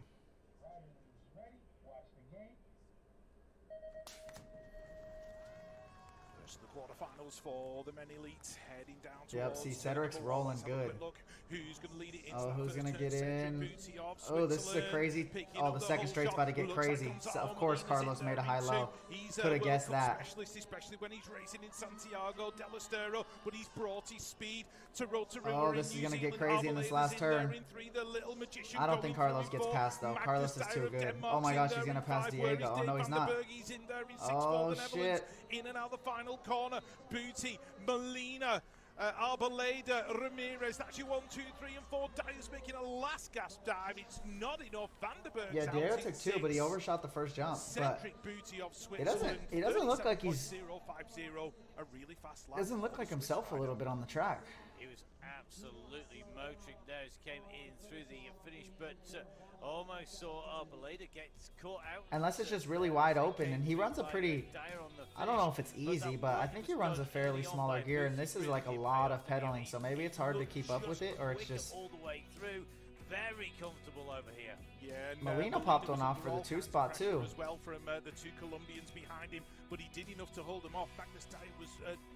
First of the quarterfinals for the men elites, heading down Yep, towards see, Cedric's number 1. rolling Let's have a good. quick look. Who's going to lead it into Oh, that who's first gonna turn? get Cedric in? Booty of Oh, this is a Switzerland, crazy. picking Oh, up the the second whole straight's shot. about to get Looks like crazy. Gonzalo So, of course, Molina's in Carlos there made a high in low. two. He's Could have World guessed Cup that. specialist, especially when he's racing in Santiago del Estero, but he's brought his speed to Rotorua. Oh, this is gonna get crazy in this last turn. I don't think Carlos gets past, though. Carlos is too good. Oh my gosh, he's gonna pass Diego. Oh no, he's not. Oh shit. In and out the final corner. Booty, Molina, Arboleda, Ramirez. That's your 1, 2, 3, and 4. Dyer's making a last gasp dive. It's not enough. Vanderberg's Yeah, out Diego in took 2, but he 6. overshot the first jump. But Cedric Booty of Switzerland. he doesn't look like he's- 37.050, a really fast lap. doesn't look like himself a little bit on the track. He was absolutely motoring there as he came in through the finish, but almost saw Arboleda get caught out. Unless it's just really wide open, and he runs a pretty. I don't know if it's easy, but I think he runs a fairly smaller gear, and this is like a lot of pedaling, so maybe it's hard to keep up with it, or it's just. all the way through. Very comfortable over here. Yeah, and, Molina popped was one off under for the all 2 kinds of spot pressure too. as well from the 2 Colombians behind him, but he did enough to hold them off. Magnus Dyer was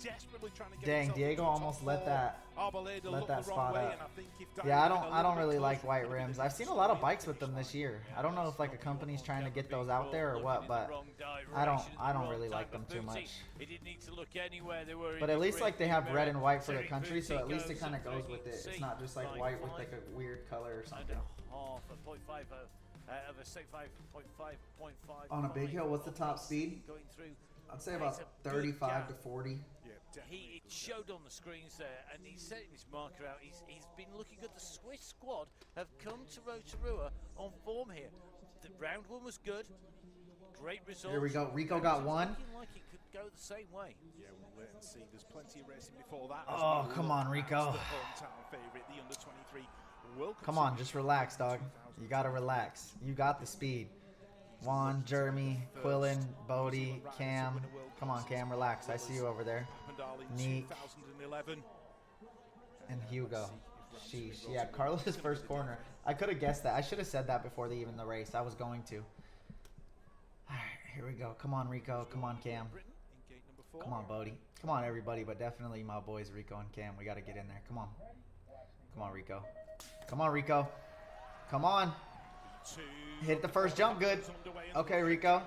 desperately trying to get Dang, himself Diego into the top almost let 4. that Arboleda let looked that the wrong spot way, up. and I think if Dyer Yeah, had been a I little don't bit really like closer, white he would have rims. been I've seen a lot of closer bikes to with the them finish this line. year. I don't know if like a company's trying to get those out there or what, but I don't really like them too much. He didn't need to look anywhere. They were But at least like they have red and white for their Cedric country, so Booty at least it goes kind of up goes to with it. It's 6, not just like 9, white with 5, like a weird color or and something. a half, a 0.5 of a 5.5. On a big hill, what's the top speed? Going through. I'd say It's about a good 35 to gap. 40. Yeah, definitely. It showed on the screens there, and he's setting his marker out. He's been looking good. The Swiss squad have come to Rotorua on form here. The round 1 was good. Great result. Here we go. Rico got one. Looking like it could go the same way. Yeah, we'll wait and see. There's plenty of racing before that. Oh, as well. come on, Rico. That's the hometown favorite, the under 23 World Cup Come on, champion just relax, dog. 2000. You gotta relax. You got the speed. Juan, Jeremy, Quillen, Bodie, Cam. Come on, Cam, relax. I see you over there. Neek. And Hugo. Sheesh. Yeah, Carlos' first corner. I could have guessed that. I should have said that before even the race. I was going to. Alright, here we go. Come on, Rico. Come on, Cam. Come on, Bodie. Come on, everybody, but definitely my boys, Rico and Cam. We got to get in there. Come on. Come on, Rico. Come on, Rico. Come on. Hit the first jump good. Okay, Rico.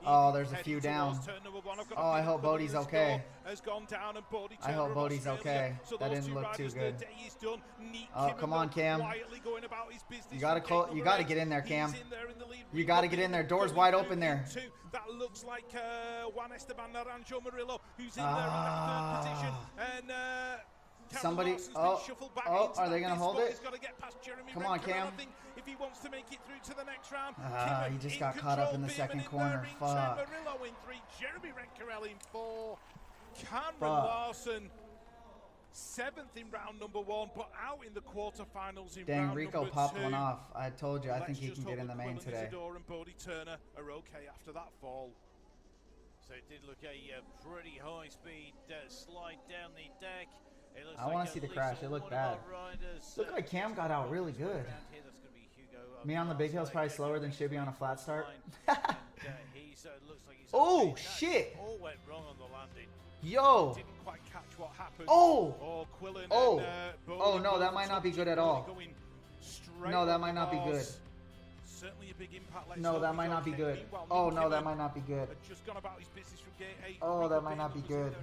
Oh, there's a few down. Oh, I hope Bodie's okay. I hope Bodie's okay. That didn't look too good. Oh, come on, Cam. You gotta get in there, Cam. You gotta get in there. Door's wide open there. That looks like Juan Esteban Naranjo Murillo, who's in there in that third position. And somebody, are they gonna hold it? Come on, Cam. If he wants to make it through to the next round, he just got caught up in the second corner. Fuck. Murillo in 3, Jeremy Renkerel in 4, Cameron Larson 7th in round number 1, but out in the quarterfinals in round Rico number popped 2. one off. I told you, I think he can get in the main today. Isidore and Bodie Turner are okay after that fall. So it did look a pretty high-speed slide down the deck. I want to see the crash. It looked bad. Looked like Cam got out really good. Me on the big hill's probably slower than Shibby on a flat start. Oh, shit. All went wrong on the landing. Yo. Didn't quite catch what happened. Oh. Oh, no, that might not be good at all. No, that might not be good. Certainly a big impact. No, that might not be good. Oh, no, that might not be good. Just gone about his business from gate 8. Oh, that might not be good.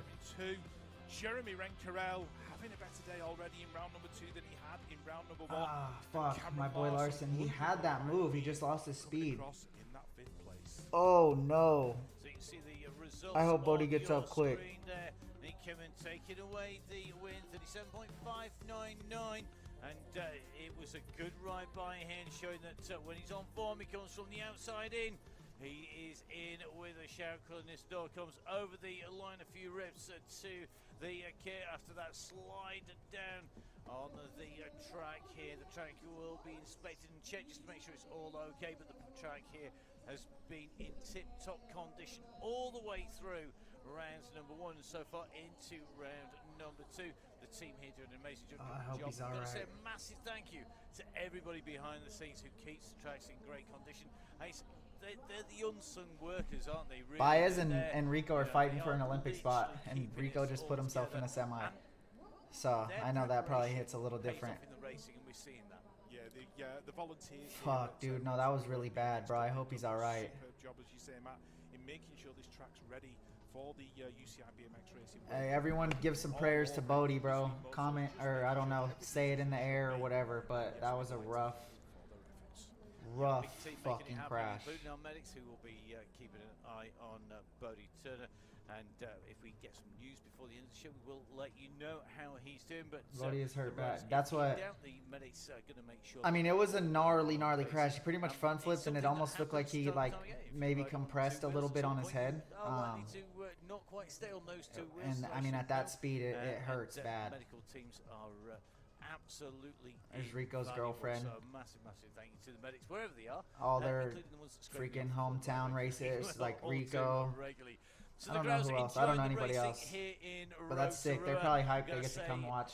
Jeremy Renkerel having a better day already in round number 2 than he had in round number 1. Ah, fuck. My boy Larson, he had that move. He just lost his speed. In that 5th place. Oh, no. So you can see the results. I hope Bodie gets up quick. He came and taking away the win, 37.599. And it was a good ride by him, showing that when he's on form, he comes from the outside in. He is in with a shout. This door comes over the line, a few reps to the kit after that slide down on the track here. The track will be inspected and checked just to make sure it's all okay, but the track here has been in tip-top condition all the way through rounds number 1 and so far into round number 2. The team here doing an amazing job. I hope he's all right. I've got to say a massive thank you to everybody behind the scenes who keeps the tracks in great condition. They're the unsung workers, aren't they? Really, Baez and Rico are fighting for an Olympic spot, and Rico just put himself in a semi. So I know that probably hits a little different. In the racing, and we're seeing that. Yeah, the volunteers. Fuck, dude, no, that was really bad, bro. I hope he's all right. Superb job, as you say, Matt, in making sure this track's ready for the UCI BMX racing. Hey, everyone, give some prayers to Bodie, bro. Comment, or I don't know, say it in the air or whatever. But that was a rough fucking crash. Including our medics, who will be keeping an eye on Bodie Turner. And if we get some news before the end of the show, we will let you know how he's doing. But Bodie is hurt bad. That's what. The medics are going to make sure. I mean, it was a gnarly crash. He pretty much front flipped, and it almost looked like he maybe compressed a little bit on his head. Not quite stay on those 2 wheels. And I mean, at that speed, it hurts bad. Medical teams are absolutely. There's Rico's girlfriend. So massive thank you to the medics wherever they are. All their freaking hometown racers like Rico. So I don't know who else. I don't know anybody else. But that's sick. They're probably hyped. They get to come watch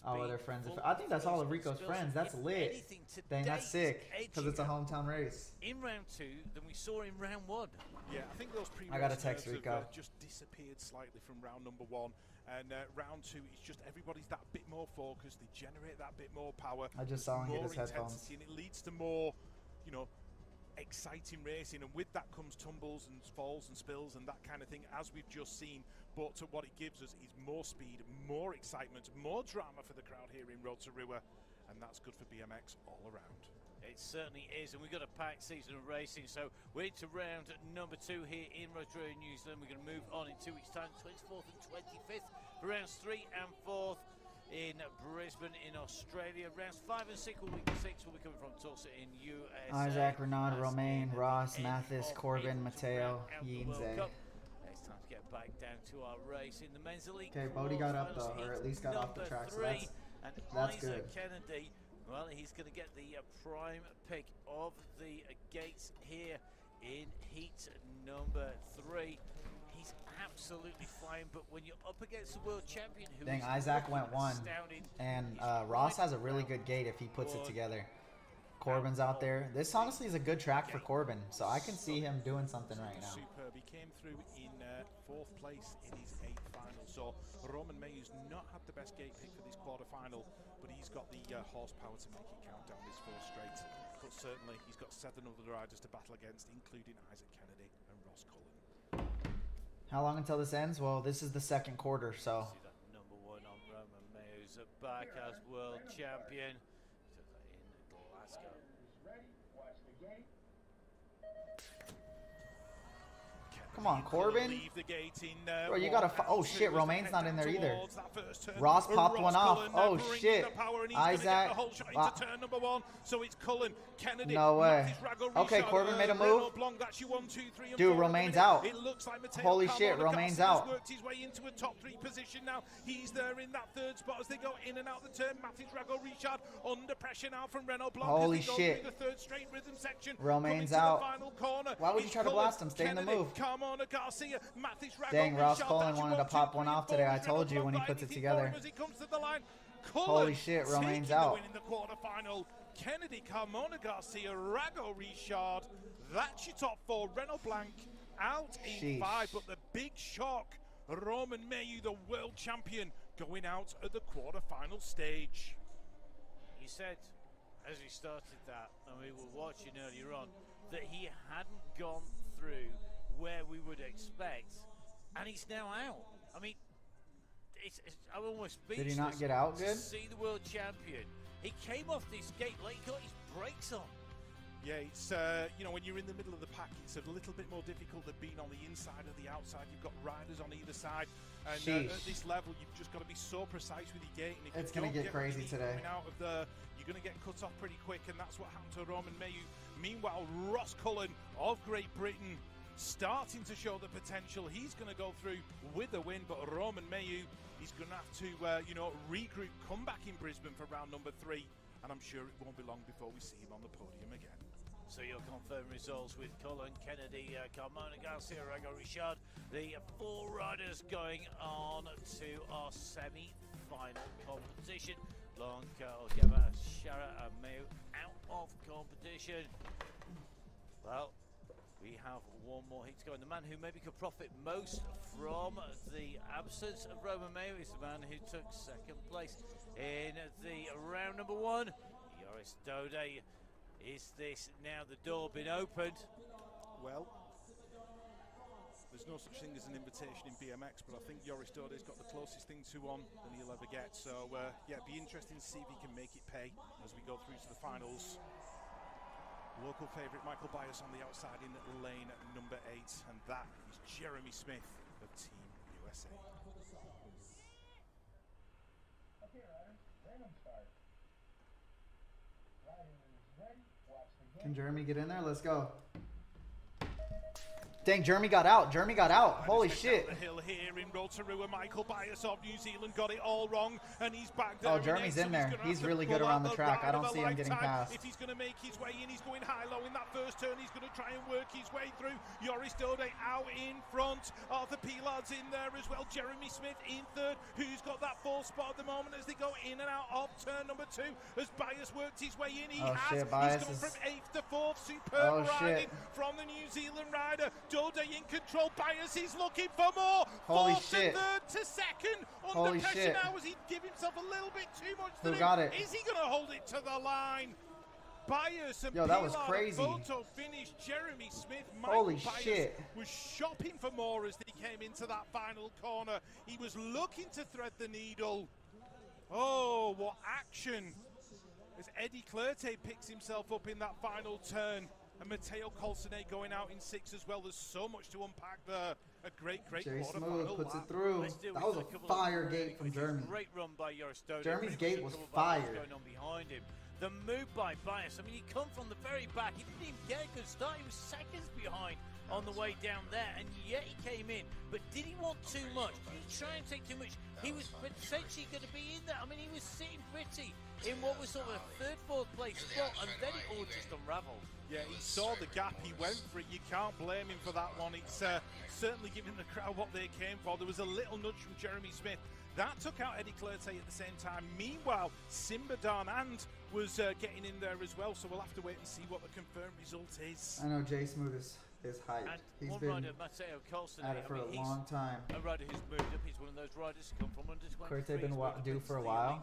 all of their friends. I think that's all of Rico's friends. That's lit. Dang, that's sick. Because it's a hometown race. In round 2 than we saw in round 1. Yeah, I think those I got a text Rico. Just disappeared slightly from round number 1. And round 2 is just everybody's that bit more focused. They generate that bit more power. I just saw him get his headphones. And it leads to more, exciting racing, and with that comes tumbles and falls and spills and that kind of thing, as we've just seen. But what it gives us is more speed, more excitement, more drama for the crowd here in Road to Rua, and that's good for BMX all around. It certainly is, and we've got a packed season of racing, so we're into round number 2 here in Road to Rua, New Zealand. We're going to move on in 2 weeks' time, 24th and 25th, for rounds 3 and 4th. In Brisbane in Australia. Rounds 5 and 6 will be coming from Tulsa in USA. Isaac, Renaud, Romain, Ross, Mathis, Corbin, Mateo, Yinze. It's time to get back down to our race in the men's elite. Okay, Bodie got up though, or at least got off the track, so that's good. Kennedy Well, he's going to get the prime pick of the gates here in heat number 3. He's absolutely flying, but when you're up against the world champion, who Dang, is Isaac went looking 1, astounding, and he's Ross right has a really around good gate if he puts it one. together. Corbin's out there. This honestly is a good track for Corbin, so I can see him doing something right now. Superb. He came through in 4th place in his 8th final. So Roman Mayhew's not had the best gate pick for this quarterfinal, but he's got the horsepower to make it count down this first straight. But certainly he's got 7 other riders to battle against, including Isaac Kennedy and Ross Cullen. How long until this ends? Well, this is the 2nd quarter, so. See that number 1 on Roman Mayhew's back as world champion. In Glasgow. Come on, Corbin. Leave the gate in, Bro, you gotta. Oh shit, Romaine's not in there either. Ross popped one off. Oh shit. Isaac. Turn number 1. So it's Cullen, Kennedy, No way. Okay, Corbin made a move. Dude, Romaine's out. It looks like Holy shit, Romaine's out. Worked his way into a top 3 position now. He's there in that 3rd spot as they go in and out the turn. Mathis Rago Richard under pressure now from Renault Blanc. Holy shit. The 3rd straight rhythm section. Romaine's out. Why would you try to blast him? Stay in the move. Garcia, Dang, Ross Cullen wanted to pop one off today. I told you when he puts it together. Holy shit, Romaine's out. In the quarterfinal, Kennedy, Carmona Garcia, Rago Richard. That's your top 4. Renault Blanc out in 5, but the big shock, Roman Mayhew, the world champion, going out at the quarterfinal stage. He said, as he started that, and we were watching earlier on, that he hadn't gone through where we would expect, and he's now out. I mean, I'm almost speechless. Did he not get out good? To see the world champion. He came off this gate like he got his brakes on. Yeah, it's, you know, when you're in the middle of the pack, it's a little bit more difficult than being on the inside or the outside. You've got riders on either side. And at this level, you've just got to be so precise with your gate. And if it's going to get crazy today. Out of the, you're going to get cut off pretty quick, and that's what happened to Roman Mayhew. Meanwhile, Ross Cullen of Great Britain starting to show the potential. He's going to go through with a win, but Roman Mayhew, he's going to have to, you know, regroup, come back in Brisbane for round number 3, and I'm sure it won't be long before we see him on the podium again. So you'll confirm results with Cullen, Kennedy, Carmona Garcia, Rago Richard, the 4 riders going on to our semi-final competition. Blanc, Ogeva, Shara and Mayhew out of competition. Well, we have one more heat to go, and the man who maybe could profit most from the absence of Roman Mayhew is the man who took 2nd place in the round number 1. Joris Dode. Is this now the door been opened? Well, there's no such thing as an invitation in BMX, but I think Joris Dode's got the closest thing to one than he'll ever get. So, yeah, it'd be interesting to see if he can make it pay as we go through to the finals. Local favourite Michael Bias on the outside in lane number 8, and that is Jeremy Smith of Team USA. Okay, riders, random start. Riding is ready. Watch the game. Can Jeremy get in there? Let's go. Dang, Jeremy got out. Jeremy got out. Holy shit. The hill here in Rotorua. Michael Bias of New Zealand got it all wrong, and he's back there. Oh, Jeremy's in there. He's really good around the track. I don't see him getting past. If he's going to make his way in, he's going high-low in that first turn. He's going to try and work his way through. Joris Dode out in front. Arthur Pilard's in there as well. Jeremy Smith in 3rd, who's got that 4th spot at the moment as they go in and out of turn number 2. As Bias worked his way in, he has. Shit, Bias he's gone is... from 8th to 4th. Superb riding from the New Zealand rider. Dode in control. Bias is looking for more. Holy 4th shit. to 3rd to 2nd. Under Holy pressure shit. now as he give himself a little bit too much to Who do. got it? Is he going to hold it to the line? Bias and Yo, that was Pilar crazy. photo finish. Jeremy Smith. Holy Bias shit. was shopping for more as he came into that final corner. He was looking to thread the needle. Oh, what action. As Eddie Clerté picks himself up in that final turn. And Matteo Colsonet going out in 6 as well. There's so much to unpack there. A great Jerry quarterfinal Smooth puts lap. it through. That was a fire gate from Jeremy. Great run by Joris Dode. Jeremy's gate was fire. Going on behind him. The move by Bias. I mean, he come from the very back. He didn't even get a good start. He was seconds behind on the way down there, and yet he came in, but did he want too much? Did he try and take too much? He was potentially going to be in there. I mean, he was sitting pretty in what was sort of a third, fourth place spot, and then it all just unravelled. Yeah, he saw the gap, he went for it. You can't blame him for that one. It's certainly giving the crowd what they came for. There was a little nudge from Jeremy Smith. That took out Eddie Clerté at the same time. Meanwhile, Simba Darnand was getting in there as well, so we'll have to wait and see what the confirmed result is. I know Jay Smooth is hyped. And He's one been rider, Matteo Colson, at it for a long time. A rider who's moved up. He's one of those riders who come from under 23. Clerté been due for a while.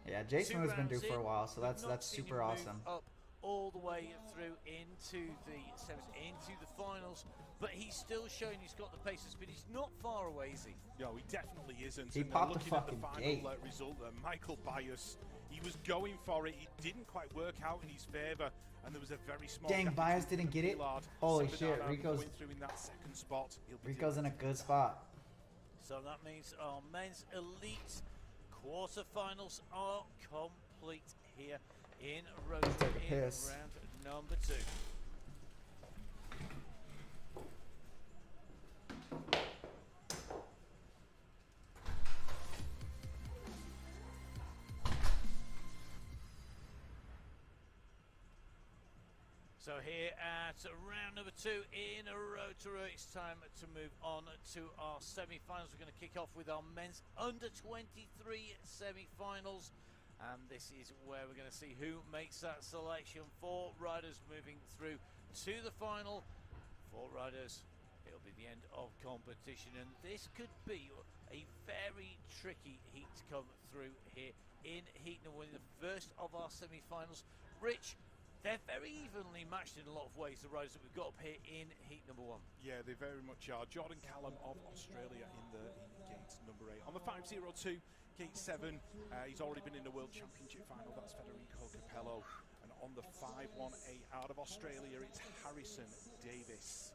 Yeah, Jay Smooth's been due for a while, so that's super awesome. Up all the way through into the semis, into the finals, but he's still showing he's got the paces, but he's not far away, is he? No, he definitely isn't. He and popped the looking fucking at the gate. final result, Michael Bias, he was going for it. It didn't quite work out in his favour, and there was a very small. Dang, gap Bias between didn't get it. Gillard. Holy Simba shit, Darnand Rico's going through in that second spot. Rico's in a good spot. So that means our men's elite quarterfinals are complete here in road Take a in piss. round number 2. So here at round number 2 in a row to row, it's time to move on to our semi-finals. We're going to kick off with our men's under 23 semi-finals, and this is where we're going to see who makes that selection. 4 riders moving through to the final. 4 riders, it'll be the end of competition, and this could be a very tricky heat to come through here in heat number 1, the first of our semi-finals. Rich, they're very evenly matched in a lot of ways, the riders that we've got up here in heat number 1. Yeah, they very much are. Jordan Callum of Australia in gate number 8. On the 502, gate 7, he's already been in the World Championship final. That's Federico Capello. And on the 518 out of Australia, it's Harrison Davis.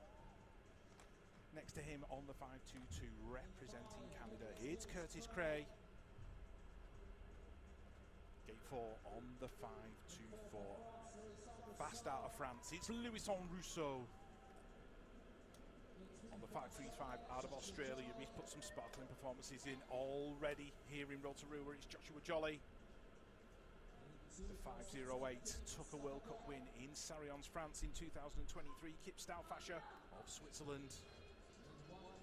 Next to him on the 522, representing Canada, it's Curtis Cray. Gate 4 on the 524. Fast out of France, it's Louison Rousseau. On the 535 out of Australia, he's put some sparkling performances in already here in Rotorua. It's Joshua Jolly. The 508 took a World Cup win in Sarrions, France in 2023. Kip Stoufasher of Switzerland.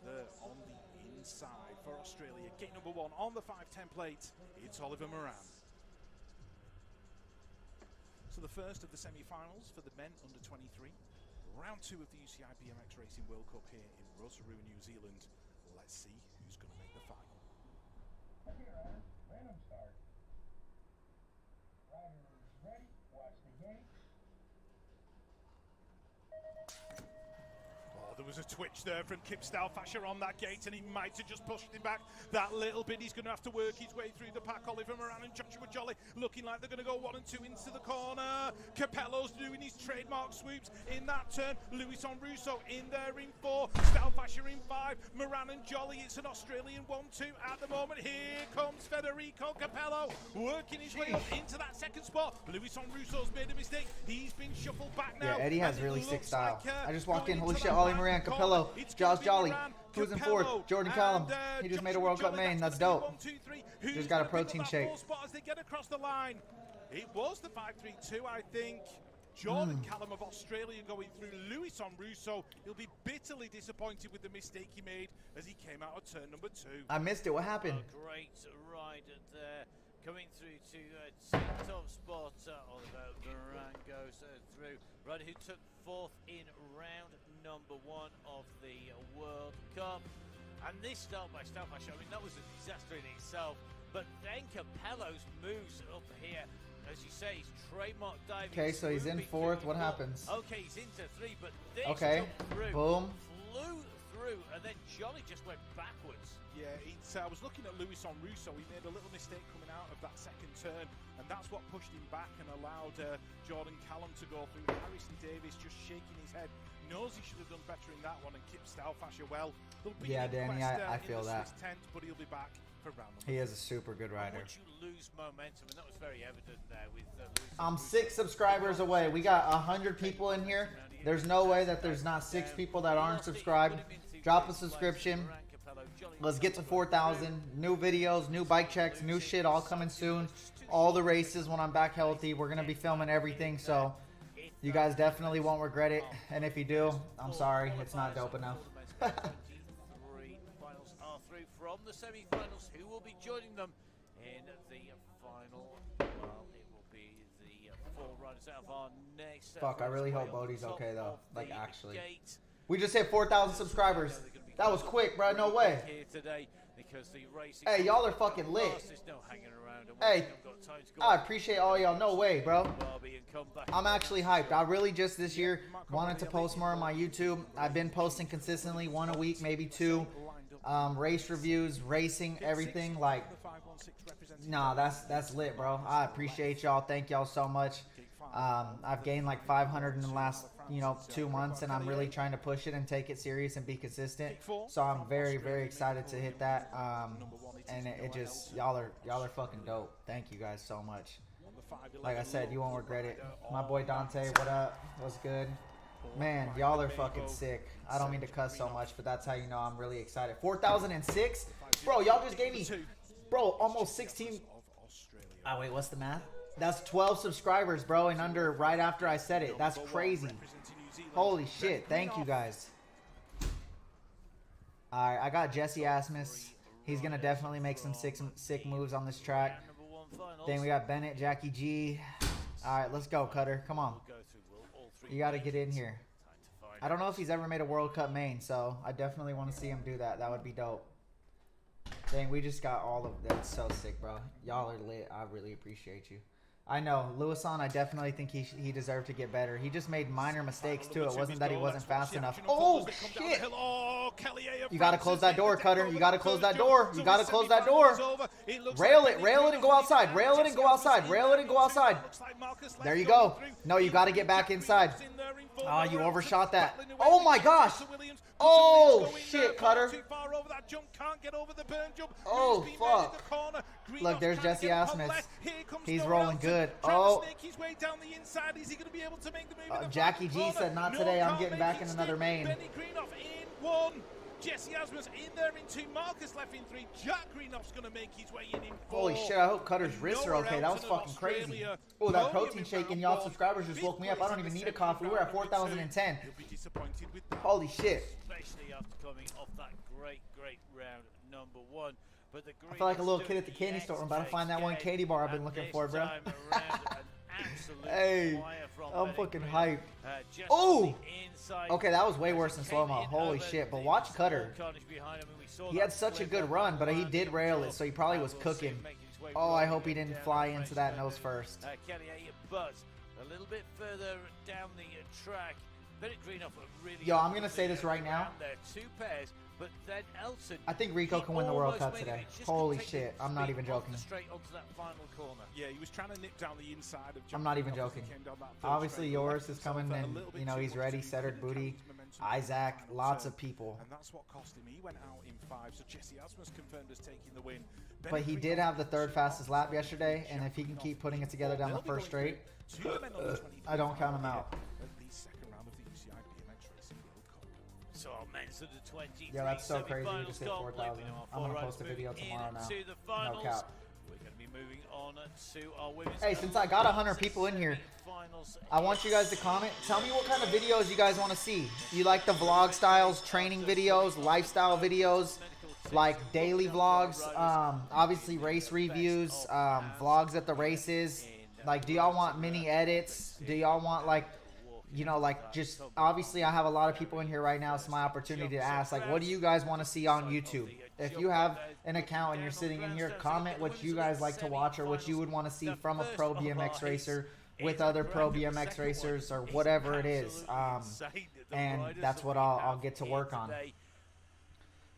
There on the inside for Australia. Gate number 1 on the 510 plate, it's Oliver Moran. So the first of the semi-finals for the men under 23. Round 2 of the UCI BMX Racing World Cup here in Rotorua, New Zealand. Let's see who's going to make the final. Okay, riders, random start. Riders ready, watch the gate. Oh, there was a twitch there from Kip Stoufasher on that gate, and he might have just pushed him back that little bit. He's going to have to work his way through the pack. Oliver Moran and Joshua Jolly looking like they're going to go 1 and 2 into the corner. Capello's doing his trademark swoops in that turn. Louison Rousseau in there in 4. Stoufasher in 5. Moran and Jolly. It's an Australian 1-2 at the moment. Here comes Federico Capello working his way up into that second spot. Louison Rousseau's made a mistake. He's been shuffled back now. Yeah, Eddie has and it really sick looks style. like, I just walked in. going Holy into shit, that Ollie right Moran, corner, Capello, it's Josh gonna be Jolly. Moran, Who's in Capello, 4th? Jordan and, Callum. He just made a Joshua World Cup Jolly. main. That's gonna be dope. 1, 2, 3. Who's Just got a gonna pick up protein that shake. 4th spot as they get across the line? It was the 532, I think. Jordan Callum of Australia going through. Louison Rousseau, he'll be bitterly disappointed with the mistake he made as he came out of turn number 2. I missed it. What happened? A great ride there. Coming through to top spot, Oliver Moran goes through. Rider who took 4th in round number 1 of the World Cup. And this start by Stoufasher, I mean, that was a disaster in itself. But then Capello's moves up here. As you say, he's trademark diving. Okay, so he's in 4th. What happens? Okay, he's into 3, but this Okay, jumped through, boom. flew through, and then Jolly just went backwards. Yeah, I was looking at Louison Rousseau. He made a little mistake coming out of that second turn, and that's what pushed him back and allowed Jordan Callum to go through. Harrison Davis just shaking his head. Knows he should have done better in that one, and Kip Stoufasher, well, there'll be Yeah, an Danny, inquest, I in feel the that. Swiss tent, but he'll be back for round number He is a super good rider. Once you lose momentum, and that was very evident there with I'm 6 subscribers away. We got 100 people in here. There's no way that there's not 6 people that aren't subscribed. Drop a subscription. Let's get to 4,000. New videos, new bike checks, new shit all coming soon. All the races when I'm back healthy. We're going to be filming everything, so you guys definitely won't regret it. And if you do, I'm sorry. It's not dope enough. Three finals are through from the semi-finals. Who will be joining them in the final? Well, it will be the four riders out of our next. Fuck, I really hope Bodie's okay, though. Like, actually. We just hit 4,000 subscribers. That was quick, bro. No way. Hey, y'all are fucking lit. Hey, I appreciate all y'all. No way, bro. I'm actually hyped. I really just this year wanted to post more on my YouTube. I've been posting consistently, 1 a week, maybe 2. Race reviews, racing, everything. Like, nah, that's lit, bro. I appreciate y'all. Thank y'all so much. I've gained like 500 in the last 2 months, and I'm really trying to push it and take it serious and be consistent. So I'm very, very excited to hit that. And it just y'all are fucking dope. Thank you guys so much. Like I said, you won't regret it. My boy Dante, what up? What's good? Man, y'all are fucking sick. I don't mean to cuss so much, but that's how you know I'm really excited. 4,006, bro. Y'all just gave me, bro, almost 16. Oh wait, what's the math? That's 12 subscribers, bro, and under right after I said it. That's crazy. Holy shit. Thank you, guys. All right, I got Jesse Asmus. He's going to definitely make some sick moves on this track. Then we got Bennett, Jackie G. All right, let's go, Cutter. Come on. You got to get in here. I don't know if he's ever made a World Cup main, so I definitely want to see him do that. That would be dope. Dang, we just got all of that. So sick, bro. Y'all are lit. I really appreciate you. I know. Lewisan, I definitely think he deserved to get better. He just made minor mistakes, too. It wasn't that he wasn't fast enough. Oh, shit. You got to close that door, Cutter. You got to close that door. You got to close that door. Rail it. Rail it and go outside. Rail it and go outside. Rail it and go outside. There you go. No, you got to get back inside. Oh, you overshot that. Oh, my gosh. Oh, shit, Cutter. Oh, fuck. Look, there's Jesse Asmus. He's rolling good. Oh. Jackie G said, not today. I'm getting back in another main. Jesse Asmus in there in 2. Marcus left in 3. Jack Greenoff's going to make his way in 4. Holy shit, I hope Cutter's wrists are okay. That was fucking crazy. Oh, that protein shake and y'all subscribers just woke me up. I don't even need a coffee. We're at 4,010. Holy shit. Especially after coming off that great round number 1. But the I feel like a little kid at the candy store. I'm about to find that one candy bar I've been looking for, bro. Hey, I'm fucking hyped. Oh! Okay, that was way worse than slow-mo. Holy shit. But watch Cutter. He had such a good run, but he did rail it, so he probably was cooking. Oh, I hope he didn't fly into that nose first. But a little bit further down the track, yo, I'm going to say this right now. But then Elton, I think Rico can win the World Cup today. Holy shit. I'm not even joking. Straight onto that final corner. Yeah, he was trying to nip down the inside of I'm not even joking. Obviously, yours is coming, and, he's ready. Cedric Booty, Isaac, lots of people. And that's what cost him. He went out in 5, so Jesse Asmus confirmed as taking the win. But he did have the 3rd fastest lap yesterday, and if he can keep putting it together down the first straight, I don't count him out. So our men's of the 20. Yeah, that's so crazy. We just hit 4,000. I'm going to post a video tomorrow now. No cap. We're going to be moving on to our women's. Hey, since I got 100 people in here, I want you guys to comment. Tell me what kind of videos you guys want to see. You like the vlog styles, training videos, lifestyle videos, like daily vlogs, obviously race reviews, vlogs at the races. Like, do y'all want mini edits? Do y'all want, like, just obviously I have a lot of people in here right now. It's my opportunity to ask, like, what do you guys want to see on YouTube? If you have an account and you're sitting in here, comment what you guys like to watch or what you would want to see from a pro BMX racer with other pro BMX racers or whatever it is. And that's what I'll get to work on.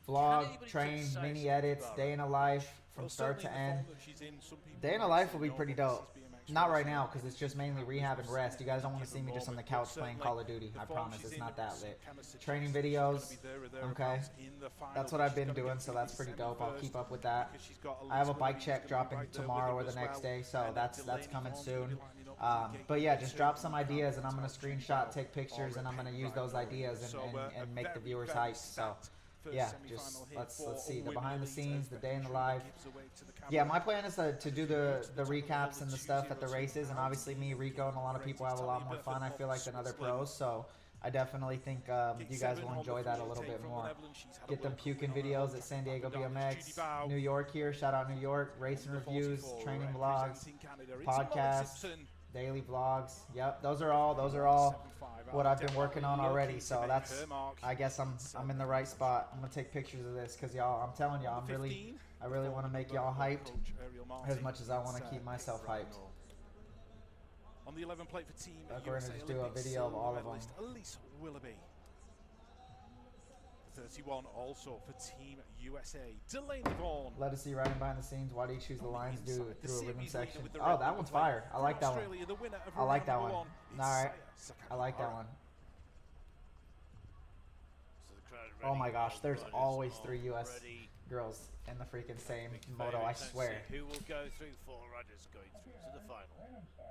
Vlog, train, mini edits, day in a life from start to end. Day in a life will be pretty dope. Not right now, because it's just mainly rehab and rest. You guys don't want to see me just on the couch playing Call of Duty. I promise, it's not that lit. Training videos, okay. That's what I've been doing, so that's pretty dope. I'll keep up with that. I have a bike check dropping tomorrow or the next day, so that's coming soon. But yeah, just drop some ideas, and I'm going to screenshot, take pictures, and I'm going to use those ideas and make the viewers hyped. So First yeah, semi-final just here let's for see the women behind the elite scenes, as the Becky day in the Tree life. gives away to the Yeah, camera. my plan is to do the recaps and the stuff at the 2-0 races, and obviously me, Rico, and a lot of people have a lot more fun, I feel like, than other pros. So I definitely think you guys will enjoy that a little bit more. Get them puking videos at San Diego BMX, New York here. Shout out New York. Racing reviews, training vlogs, podcasts, daily vlogs. Yep, those are all what I've been working on already. So that's, I guess I'm in the right spot. I'm gonna take pictures of this because y'all, I'm telling y'all, I really want to make y'all hyped as much as I want to keep myself hyped. On the 11 plate for Team We're USA gonna just do a Olympic video of silver all of them. medalist Elise Willoughby. 31 also for Team USA, Delaney Vaughan. Let us see riding behind the scenes. Why do you choose the lines Inside, through the a rhythm series leader section? with the Oh, red that number one's plate. fire. I For like that one. Australia, the winner of I like round that number one. it's All right. Saya I like that Sakakibara. one. So the crowd Oh my gosh, there's riders always are 3 US ready. girls in the freaking same Big moto, I favourites. Let's swear. see who will go through? 4 riders going through to the final.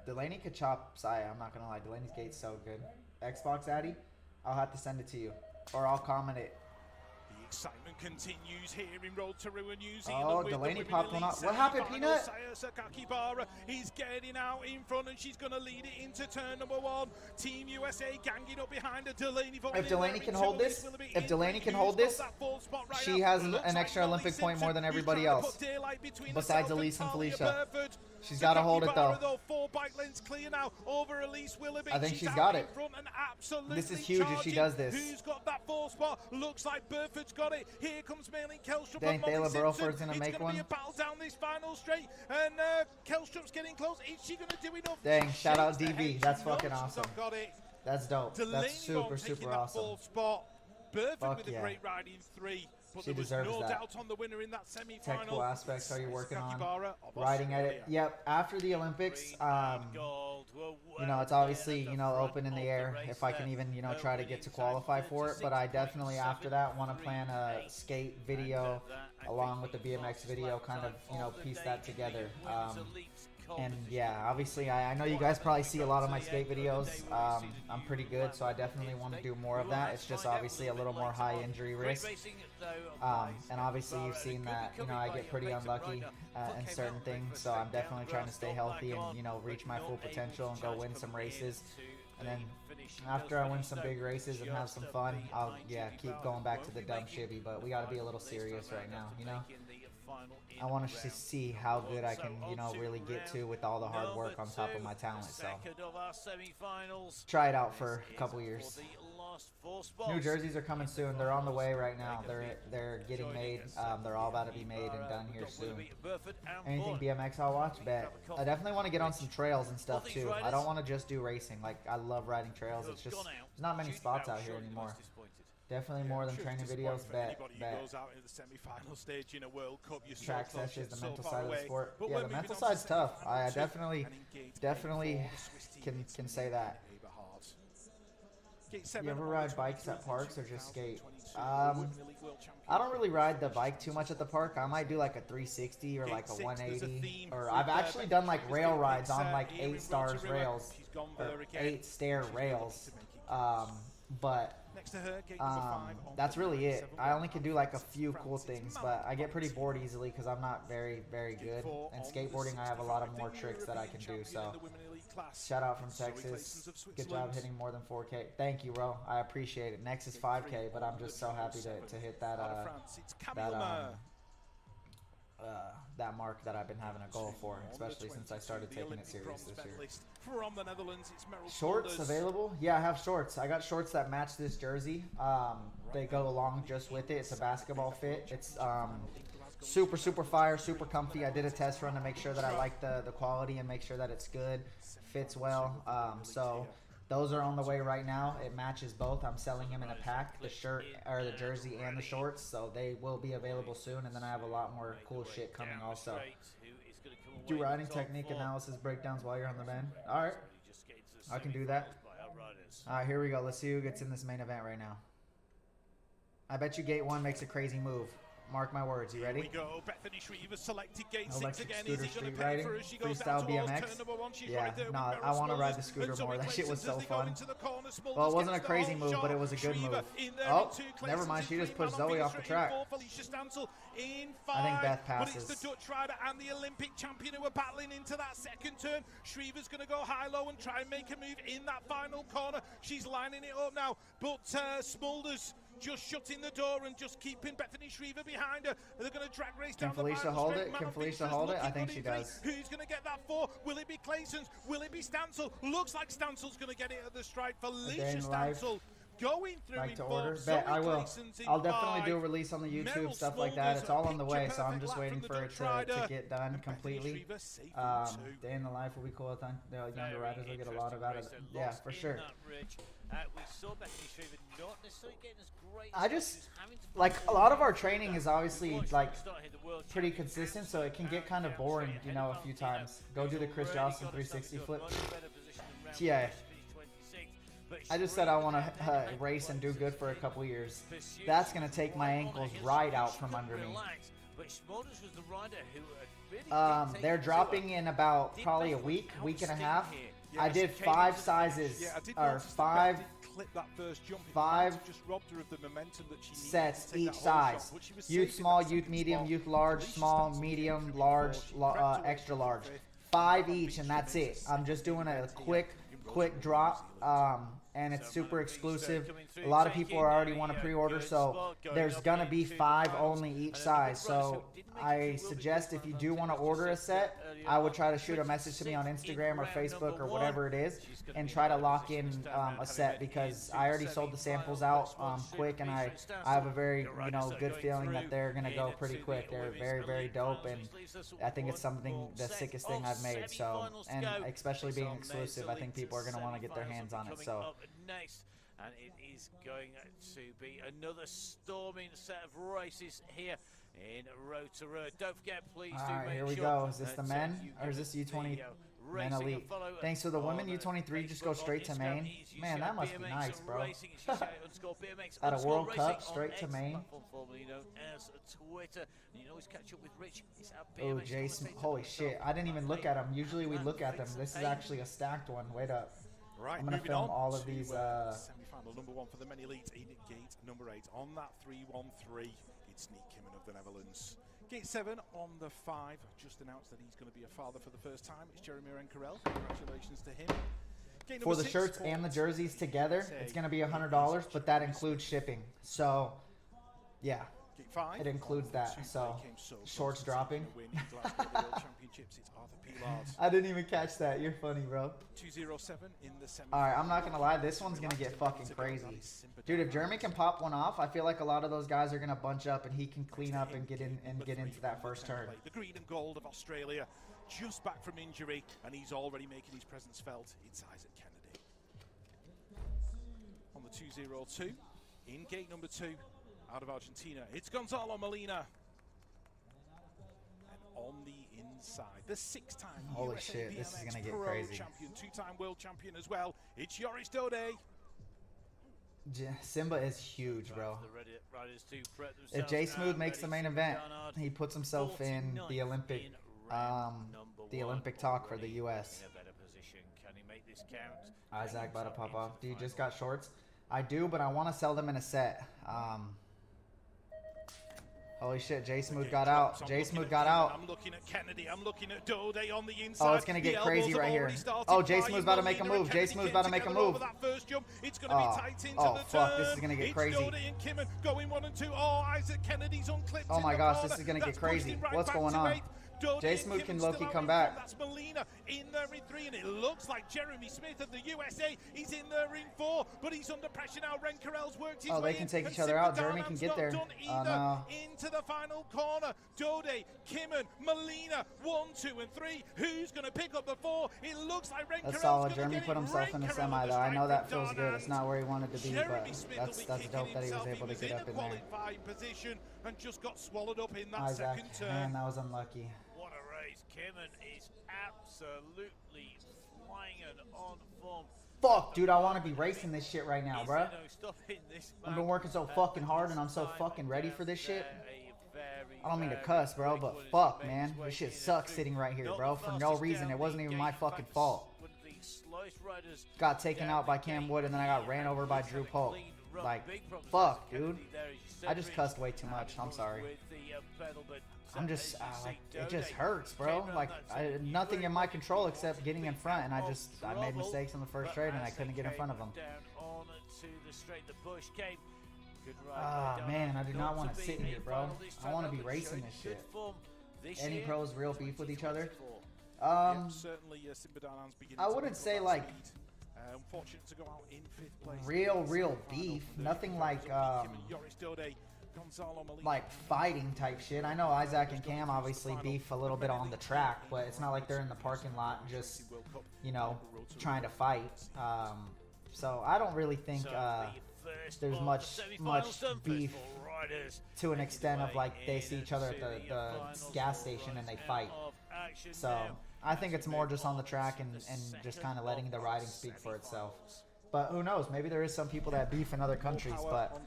Delaney could chop Saya, I'm not gonna lie. Delaney's gate's so good. Xbox Addy, I'll have to send it to you. Or I'll comment it. The excitement continues here in Road to Ruin, New Zealand. Oh, with Delaney the women popped one elite up. What happened, semi-final. Peanut? Saya Sakakibara is getting out in front and she's going to lead it into turn number 1. Team USA ganging up behind her. Delaney Vaughan. If Delaney can hold this, she has an extra Olympic point more than everybody else. Besides Elise and Felicia. She's got to hold it though. 4 bike lanes clear now over Elise Willoughby. I think she's out got in it. front and absolutely This is huge if she does this. Who's got that 4 spot? Looks like Burford's got it. Here comes Malin Kelstrup. Dang, and Molly Thaela Simpson. Burford's gonna make It's one. be a battle down this final straight, and Kelstrup's getting close. Is she going to do enough? Dang, shout out Shakes the DB. head. That's She knows fucking she's awesome. not got it. That's dope. Delaney That's super, Vaughan taking super that awesome. 4th spot. Burford Fuck with yeah. a great ride in 3. But She there was deserves no that. doubt on the winner in that semi-final. Technical aspects are you working on? Sakakibara of Riding at it. Australia. Yep, after the Olympics, Gold were you know, it's obviously, you know, open in the air if I can even, you know, try to get to qualify for it. But I definitely, after that, want to plan a skate video along with the BMX video, kind of, you know, piece that together. And yeah, obviously, I know you guys probably see a lot of my skate videos. I'm pretty good, so I definitely want to do more of that. It's just obviously a little more high injury risk. And obviously, you've seen that, you know, I get pretty unlucky in certain things. So I'm definitely trying to stay healthy and, you know, reach my full potential and go win some races. And then after I win some big races and have some fun, I'll, yeah, keep going back to the dumb shivvy. But we got to be a little serious right now, you know? I want to see how good I can, you know, really get to with all the hard work on top of my talent. So try it out for a couple years. New jerseys are coming soon. They're on the way right now. They're getting made. They're all about to be made and done here soon. Anything BMX I'll watch? Bet. I definitely want to get on some trails and stuff too. I don't want to just do racing. Like, I love riding trails. It's just there's not many spots out here anymore. Definitely more than training videos. Bet. Goes out in the semi-final stage in a World Cup. You're Track so close, sessions, yet the so mental far side of the away. sport. But Yeah, we're the mental moving on side's to tough. I round 2 definitely and engage definitely for the Swiss team. can say that. Eberhard. You ever ride bikes at parks or just skate? I don't really ride the bike too much at the park. I might do like a 360 or like a 180. Or I've actually done like rail rides on like 8 stars rails, or 8 stair rails. But that's really it. I only can do like a few cool things, but I get pretty bored easily because I'm not very, very good. And skateboarding, I have a lot of more tricks that I can do. So shout out from Texas. Good job hitting more than 4K. Thank you, bro. I appreciate it. Next is 5K, but I'm just so happy to hit that that mark that I've been having a goal for, especially since I started taking it serious this year. From the Netherlands, it's Merrill Shorts Saunders. available? Yeah, I have shorts. I got shorts that match this jersey. They go along just with it. It's a basketball fit. It's super, super fire, super comfy. I did a test run to make sure that I like the quality and make sure that it's good, fits well. So those are on the way right now. It matches both. I'm selling them in a pack, the shirt or the jersey and the shorts. So they will be available soon. And then I have a lot more cool shit coming also. Do riding technique analysis breakdowns while you're on the bend. All right, I can do that. All right, here we go. Let's see who gets in this main event right now. I bet you Gate 1 makes a crazy move. Mark my words. You Here we ready? go. Bethany Shriever selected gate 6 Electric again. scooter Is it going street to pay riding, for her as she goes freestyle down towards BMX. turn number 1? She's Yeah, right there with no, Meryl I want to ride the Smulders. scooter And Zoe more. That shit was Claytons so as they go fun. into the corner. Smulders Well, it wasn't a gets the crazy whole move, but shot. it was a good Shriever move. in there Oh, in 2, never Claytons mind. in She just 3, pushed Manon Zoe off Fisher the track. in 4, Felicia Stansel in 5. I think Beth But it's passes. the Dutch rider and the Olympic champion who are battling into that second turn. Shriever's going to go high-low and try and make a move in that final corner. She's lining it up now, but Smulders just shutting the door and just keeping Bethany Shriever behind her. They're going to drag race down the Felicia final hold straight. it? Manon Can Felicia Fisher's hold it? I looking think good she in 3. does. Who's going to get that 4? Will it be Claytons? Will it be Stansel? Looks like Stansel's going to get it at the strike. Felicia in life. Stansel going through Like in to 4. order? Zoe Bet I will. Claytons in I'll definitely 5. do a release on the YouTube, Meryl stuff like that. Smulders, It's all on the way, picture so I'm perfect just lap waiting from for the it Dutch to rider. get done And Bethany completely. Shriever safe in 2. Day in the life will be cool. I think the younger Very riders will get a lot interesting out of race. it. They're Yeah, lost for in sure. that ridge. We saw Bethany Shriever not necessarily getting as great. I as just she's having to like a lot of our training is We've obviously watched like them start here, the world pretty champion, consistent, so it can get kind of absolutely boring, ahead you of know, a few Valentina, times. Go who's do the Chris already Johnson got herself 360 into a flip. much better position than round Yeah. one. She's finished 26th, but I just said I want Shriever to race and do good for a couple years. That's gonna take my ankles right out from under me. But Smulders was the rider who really They're dropping in about probably a week and a half. I did 5 sizes Yeah, I did or notice that 5 Beth did clip that first jump. It five might have just robbed her of the momentum that she needed sets to take each that whole size. shot, but she was Youth safe in small, that youth second medium, spot. youth large, Felicia small, Stansel medium, came through large, before. She crept away extra from large. fifth. 5 Manon each, and that's Fisher it. I'm just doing a makes quick drop, and it's super exclusive. A lot of people already want to pre-order, so there's gonna be 5 only each size. So I suggest if you do want to order a set, I would try to shoot a message to me on Instagram or Facebook or whatever it is, and try to lock in a set, because I already sold the samples out quick, and I have a very good feeling that they're gonna go pretty quick. They're very dope, and I think it's something the sickest thing I've made. So, and especially being exclusive, I think people are gonna want to get their hands on it. So. Next, and it is going to be another storming set of races here in Rotorua. Don't forget, please do Alright, make here we sure go. Is this the that, men, you or is give this the, U20 men racing a elite? follow Thanks to the women, on, U23 just go Facebook, straight on to Instagram. Maine. It's Man, that must be BMX nice, bro. Racing. It's UCI_BMX At a World racing Cup, on straight to X, Maine. platform formerly known as Twitter. And you can always catch up with Rich. It's at Oh, BMX Jason. commentator Holy myself. shit. I didn't even look at them. Usually we look at them. This is actually a stacked one. Wait up. Right, I'm gonna moving film on all of to, these, semi-final number 1 for the men elite in gate number 8 on that 3-1-3. It's Nick Kimmen of the Netherlands. Gate 7 on the 5 just announced that he's going to be a father for the first time. It's Jeremy Renkerel. Congratulations to him. Gate For number the 6, shirts and the jerseys together, it's going to be $100, but that includes shipping. So, yeah, Gate 5 it includes that. Two So, came so close shorts to taking dropping. a win in Glasgow at the World Championships. It's Arthur Pilard. I didn't even catch that. You're funny, bro. 207 in the semi. All right, I'm not going to lie. This one's going to get fucking crazy. Dude, if Jeremy can pop one off, I feel like a lot of those guys are going to bunch up, and he can clean up and get into that first turn. The green and gold of Australia, just back from injury, and he's already making his presence felt. It's Isaac Kennedy. On the 202, in gate number 2, out of Argentina, it's Gonzalo Molina. And on the inside, the 6-time Holy USA shit, this is BMX gonna get Pro crazy. champion, 2-time world champion as well. It's Joris Dode. Simba is huge, bro. The riders to prep If themselves Jay Smooth and makes the ready main to event, Garnard. he puts himself in the 49th Olympic, in round number the 1, Olympic talk for the already U.S. in a better position. Can he make this count? Isaac about to pop off. Into Do you the just final. got shorts? I do, but I want to sell them in a set. Holy shit, Jay Smooth got out. Jay Smooth got out. I'm looking at Kennedy. I'm looking at Dode on the inside. Oh, it's gonna get crazy right here. Oh, Jay Smooth's about to make a move. Jay Smooth's about to make a move. That first jump, it's gonna Oh, be tight into oh, the fuck, turn. this is gonna get It's crazy. Dode and Kimmen going 1 and 2. Oh, Isaac Kennedy's unclipped. Oh in my the gosh, corner. this is gonna get That's pushed crazy. him right What's back going to on? 8th. Dode Jay and Smooth can Kimmen low-key still out come in back. front. That's Molina in there in 3, and it looks like Jeremy Smith of the USA. He's in there in 4, but he's under pressure now. Renkerel's worked his Oh, way they can in, take and each other out. Simba Jeremy can Darnam's get not there. done Oh, either. no. Into the final corner. Dode, Kimmen, Molina, 1, 2, and 3. Who's going to pick up the 4? It looks like Renkerel's That's solid. going to Jeremy get put it. himself in the Renkerel semi, on the though. I know that strike feels from good. It's not where he wanted to be, Jeremy but Smith that's will be dope kicking that he was himself. able to was get in up a in there. qualifying position and just got swallowed up in that Isaac, second turn. man, that was unlucky. What a race. Kimmen is absolutely flying and on form. Fuck, dude, I want to be racing this shit right now, Is bruh. there no stopping this I've man? been working so fucking hard, and I'm so Time fucking ready for this shit. there, a I don't mean to cuss, bro, but fuck, man. This shit sucks sitting right here, bro, for no reason. It wasn't even my fucking fault. Got taken out by Cam Wood, and then I got ran over by Drew Polk. Like, fuck, dude. I just cussed way too much. I'm sorry. I'm just, like, it just hurts, bro. Like, nothing in my control except getting in front, and I made mistakes in the first straight, and I couldn't get in front of them. Ah, man, I do not want to sit here, bro. I want to be racing this shit. Any pros real beef with each other? I wouldn't say, like, real beef. Nothing like fighting type shit. I know Isaac and Cam obviously beef a little bit on the track, but it's not like they're in the parking lot just, you know, trying to fight. So I don't really think there's much beef to an extent of like they see each other at the gas station and they fight. So I think it's more just on the track and just kind of letting the riding speak for itself. But who knows? Maybe there is some people that beef in other countries, but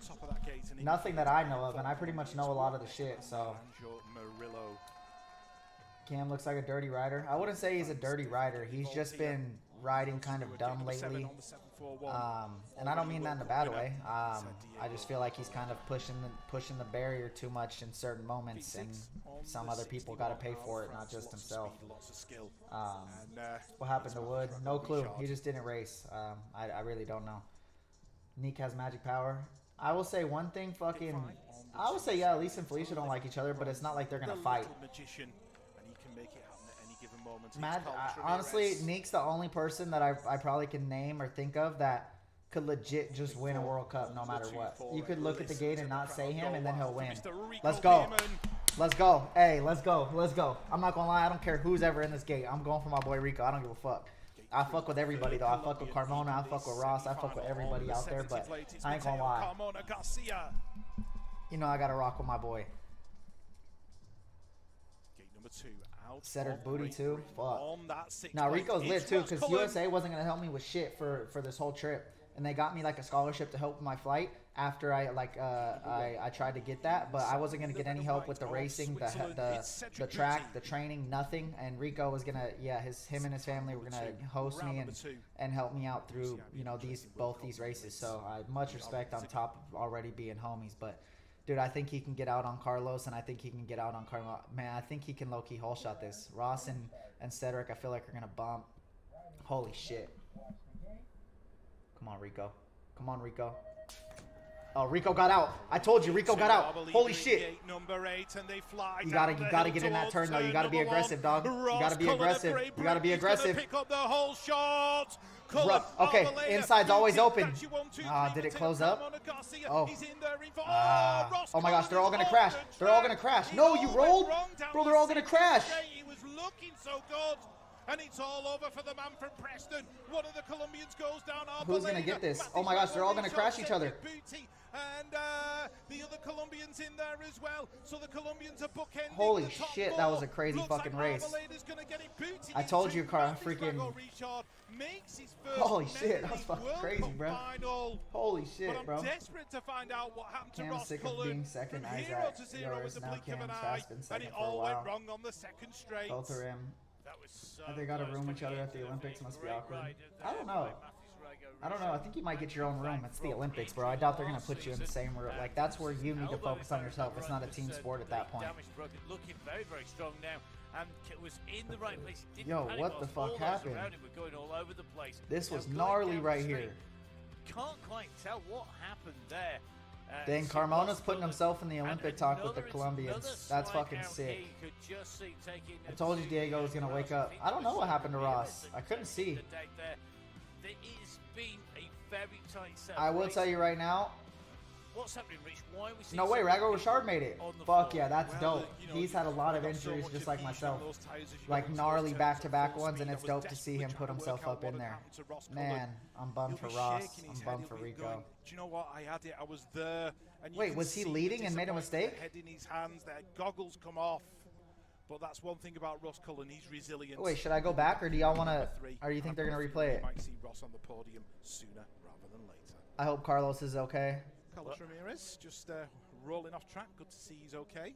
nothing that I know of, and I pretty much know a lot of the shit, so. Cam looks like a dirty rider. I wouldn't say he's a dirty rider. He's just been riding kind of dumb lately. And I don't mean that in a bad way. I just feel like he's kind of pushing the barrier too much in certain moments, and some other people got to pay for it, not just himself. What happened to Wood? No clue. He just didn't race. I really don't know. Neek has magic power. I will say one thing, I will say, yeah, Elise and Felicia don't like each other, but it's not like they're going to fight. Honestly, Neek's the only person that I probably can name or think of that could legit just win a World Cup no matter what. You could look at the gate and not say him, and then he'll win. Let's go. Let's go. Hey, let's go. Let's go. I'm not going to lie. I don't care who's ever in this gate. I'm going for my boy Rico. I don't give a fuck. I fuck with everybody, though. I fuck with Carmona. I fuck with Ross. I fuck with everybody out there, but I ain't going to lie. You know I got to rock with my boy. Setter booty too. Fuck. Now Rico's lit too, because USA wasn't gonna help me with shit for this whole trip, and they got me like a scholarship to help with my flight after I tried to get that, but I wasn't gonna get any help with the racing, the track, the training, nothing. And Rico was gonna, him and his family were gonna host me and help me out through, you know, both these races. So I much respect on top of already being homies, but. Dude, I think he can get out on Carlos, and I think he can get out on Carmelo. Man, I think he can low-key hole shot this. Ross and Cedric, I feel like are going to bump. Holy shit. Come on, Rico. Come on, Rico. Oh, Rico got out. I told you, Rico got out. Holy shit. You gotta get in that turn, though. You gotta be aggressive, dog. You gotta be aggressive. You gotta be aggressive. Okay, inside's always open. Did it close up? Oh. Oh my gosh, they're all gonna crash. They're all gonna crash. No, you rolled? Bro, they're all gonna crash. He was looking so good. And it's all over for the man from Preston. One of the Colombians goes down. Who's going to get this? Oh my gosh, they're all going to crash each other. And the other Colombians in there as well. So the Colombians are bookending. Holy shit, that was a crazy fucking race. I told you, Carl, freaking. Holy shit, that was fucking crazy, bro. Holy shit, bro. I'm desperate to find out what happened to Ross sick of being second. Isaac, yours, now Cam's fast been second for a while. Went wrong on the second straight. Both are in. They got to room each other at the Olympics. Must be awkward. I don't know. I think you might get your own room. It's the Olympics, bro. I doubt they're going to put you in the same room. Like, that's where you need to focus on yourself. It's not a team sport at that point. Looking very, very strong now. And was in the right place. Yo, what the fuck happened? Going all over the place. This was gnarly right here. Can't quite tell what happened there. Dang, Carmona's putting himself in the Olympic talk with the Colombians. That's fucking sick. I told you Diego was going to wake up. I don't know what happened to Ross. I couldn't see. I will tell you right now. What's happening, Rich? Why are we no way, Rago Richard made it. Fuck yeah, that's dope. He's had a lot of injuries just like myself. Like gnarly back-to-back ones, and it's dope to see him put himself up in there. Man, I'm bummed for Ross. I'm bummed for Rico. Do you know what? I had it. I was there. Wait, was he leading and made a mistake? Head in his hands, their goggles come off. But that's one thing about Ross Cullen. He's resilient. Wait, should I go back, or do y'all want to? Or do you think they're gonna replay it? Might see Ross on the podium sooner rather than later. I hope Carlos is okay. Carlos Ramirez just rolling off track. Good to see he's okay.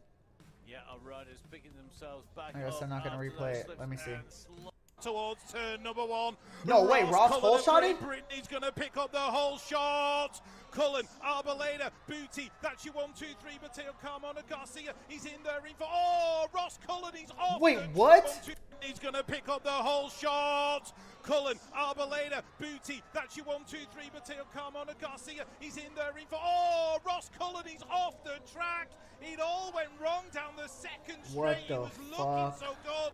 Yeah, our riders picking themselves back I guess up I'm not gonna after replay those it. slips Let me see. and slides. Towards turn number 1. No, wait, Ross Cullen hole at shotted? Brittany's going to pick up the whole shot. Cullen, Arboleda, Booty, that's your 1, 2, 3, Mateo Carmona Garcia. He's in there. Oh, Ross Cullen, he's off. Wait, the what? 1, 2, he's going to pick up the whole shot. Cullen, Arboleda, Booty, that's your 1, 2, 3, Mateo Carmona Garcia. He's in there. Oh, Ross Cullen, he's off the track. It all went wrong down the second straight. What He the was looking fuck? so good.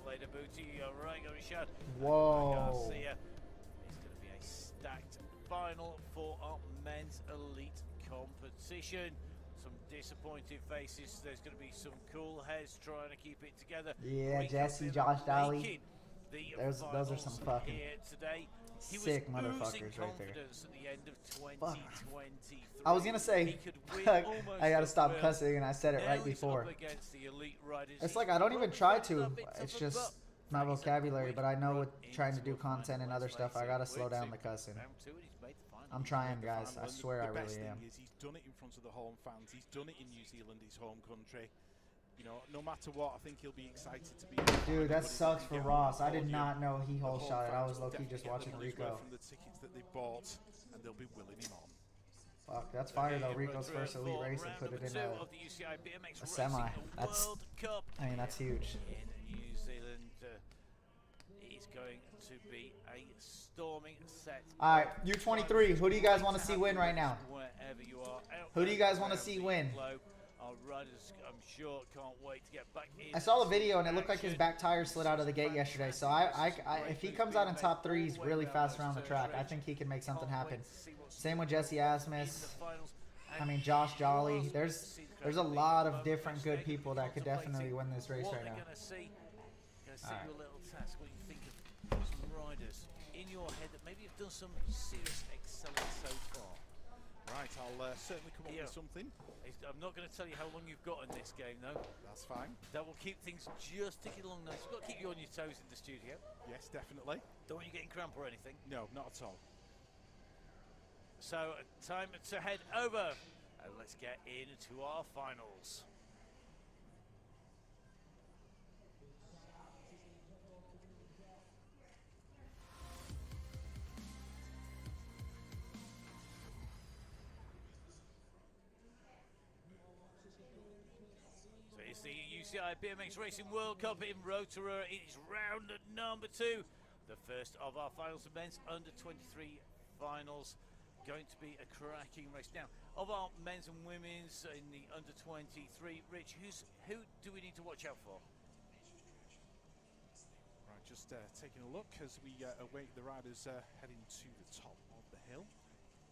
Later, Booty, right, got a shot. Whoa. Garcia. It's going to be a stacked final for our men's elite competition. Some disappointed faces. There's going to be some cool heads trying to keep it together. Yeah, Rico Jesse, Bennett Josh Daly. making the Those are some finals fucking here today. He sick was oozing motherfuckers right there. confidence at the end of 2023. I was gonna say, He could win almost I gotta at stop will. cussing, and I said it Now right he's before. up against the elite riders. It's He's like I don't even probably try found a to. bit It's tougher, just but my he's a vocabulary. quick But I know run with trying to into do a final. content and other Let's stuff, face I it, gotta week slow down two. the cussing. Round two, and he's made the final. I'm trying, The guys. final, I and swear I the best really am. thing is he's done it in front of the home fans. He's done it in New Zealand, his home country. You know, no matter what, I think he'll be excited to be. Dude, that sucks for Ross. I did audio. not know he The hole home shot it. I fans was will low-key definitely just get watching the money's worth Rico. from the tickets that they bought, and they'll be willing him on. Fuck, that's fire though. Rico's first elite race and put it in a semi. That's, I mean, that's huge. In New Zealand, it's going to be a storming set. All right, U23. Who do you guys want to see win right now? Wherever you are, Who do you guys want to see win? Our riders, I'm sure, can't wait to get back in. I saw the video and it looked like his back tire slid out of the gate yesterday. So if he comes out in top 3, he's really fast around the track. I think he can make something happen. Same with Jesse Asmus. I mean, Josh Jolly. There's a lot of different good people that could definitely win this race right now. Gonna see you a little task when you think of some riders in your head that maybe have done some serious excelling so far. Right, I'll certainly come up with something. I'm not going to tell you how long you've got in this game, though. That's fine. That will keep things just ticking along nice. You've got to keep you on your toes in the studio. Yes, definitely. Don't want you getting cramp or anything. No, not at all. So, time to head over. And let's get into our finals. So it's the UCI BMX Racing World Cup in Rotorua. It is round number 2. The first of our finals of men's under 23 finals. Going to be a cracking race. Now, of our men's and women's in the under 23, Rich, who do we need to watch out for? Right, just taking a look as we await the riders heading to the top of the hill.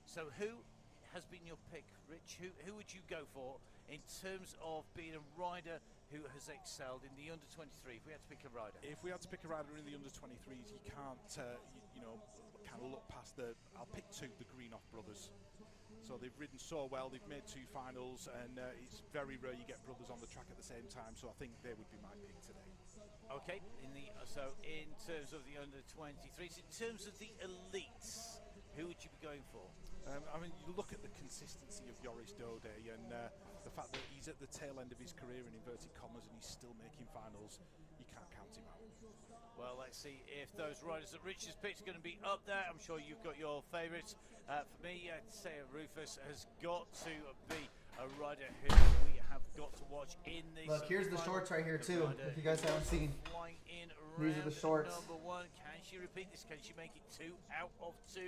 So who has been your pick, Rich? Who would you go for in terms of being a rider who has excelled in the under 23? If we had to pick a rider. If we had to pick a rider in the under 23s, you can't, you know, kind of look past the. I'll pick 2, the Greenoff brothers. So they've ridden so well. They've made 2 finals, and it's very rare you get brothers on the track at the same time. So I think they would be my pick today. Okay. So in terms of the under 23s, in terms of the elites, who would you be going for? I mean, you look at the consistency of Joris Dode and the fact that he's at the tail end of his career in inverted commas and he's still making finals. You can't count him out. Well, let's see if those riders that Rich has picked are going to be up there. I'm sure you've got your favourites. For me, I'd say Rufus has got to be a rider who we have got to watch in this. Look, here's the shorts right here too. If you guys haven't seen, these are the shorts. Number 1, can she repeat this? Can she make it 2 out of 2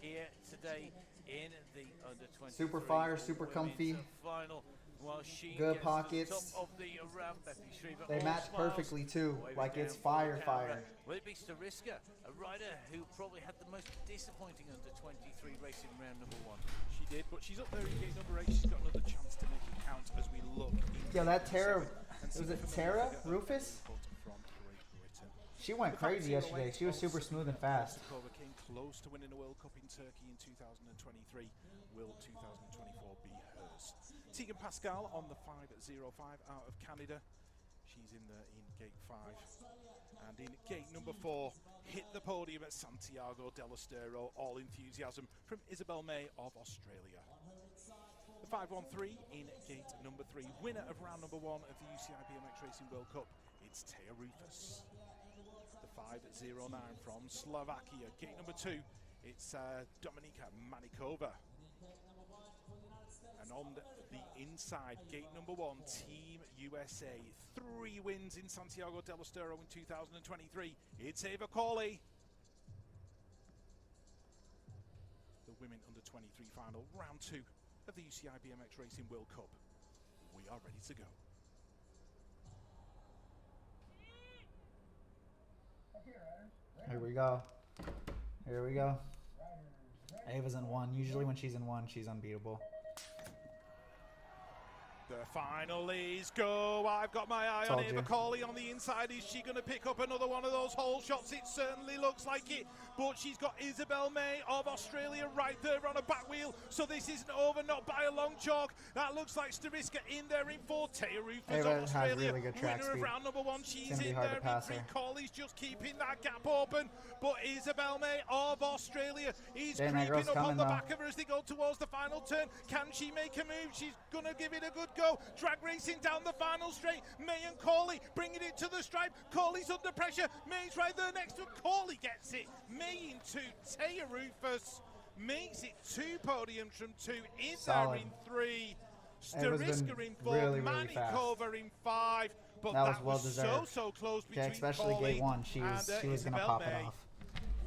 here today in the under 23? Super fire, super comfy. Final. Well, she Good gets pockets. to the top of the ramp. They match perfectly too. Like it's fire. Will it be Stariska, a rider who probably had the most disappointing under 23 racing round number 1? She did, but she's up there in gate number 8. She's got another chance to make it count as we look. Yeah, that Tara, was it Tara Rufus? She went crazy yesterday. She was super smooth and fast. Came close to winning a World Cup in Turkey in 2023. Will 2024 be hers? Tegan Pascal on the 5:05 out of Canada. She's in gate 5. And in gate number 4, hit the podium at Santiago del Estero. All enthusiasm from Isabel May of Australia. The 513 in gate number 3. 2023, winner of round number 1 of the UCI BMX Racing World Cup. It's Teja Rufus. The 5.09 from Slovakia. Gate number 2, it's Dominika Manikova. And on the inside, gate number 1, Team USA. 3 wins in Santiago del Estero in 2023. It's Eva Cawley. The women under 23 final, round 2 of the UCI BMX Racing World Cup. We are ready to go. Here we go. Here we go. Ava's in 1. Usually when she's in 1, she's unbeatable. The final is go. I've got my eye on Eva Cawley on the inside. Is she going to pick up another one of those hole shots? It certainly looks like it. But she's got Isabel May of Australia right there on a back wheel. So this isn't over, not by a long chalk. That looks like Stariska in there in 4. Teja Rufus of Australia, really good track winner speed. of round number 1. She's in hard there to pass in 3. her. Cawley's just keeping that gap open. But Isabel May of Australia is Damn, that creeping girl's up on coming, the though. back of her as they go towards the final turn. Can she make a move? She's going to give it a good go. Drag racing down the final straight. May and Cawley bringing it to the stripe. Cawley's under pressure. May's right there next to her. Cawley gets it. May in 2. Teja Rufus makes it 2 podiums from 2. In Solid. there in 3. Ava's been Stariska in 4. really, really Manikova in 5. But That was that well was deserved. so close between Yeah, especially Cawley gate 1. She was and, going to Isabel pop it May. off.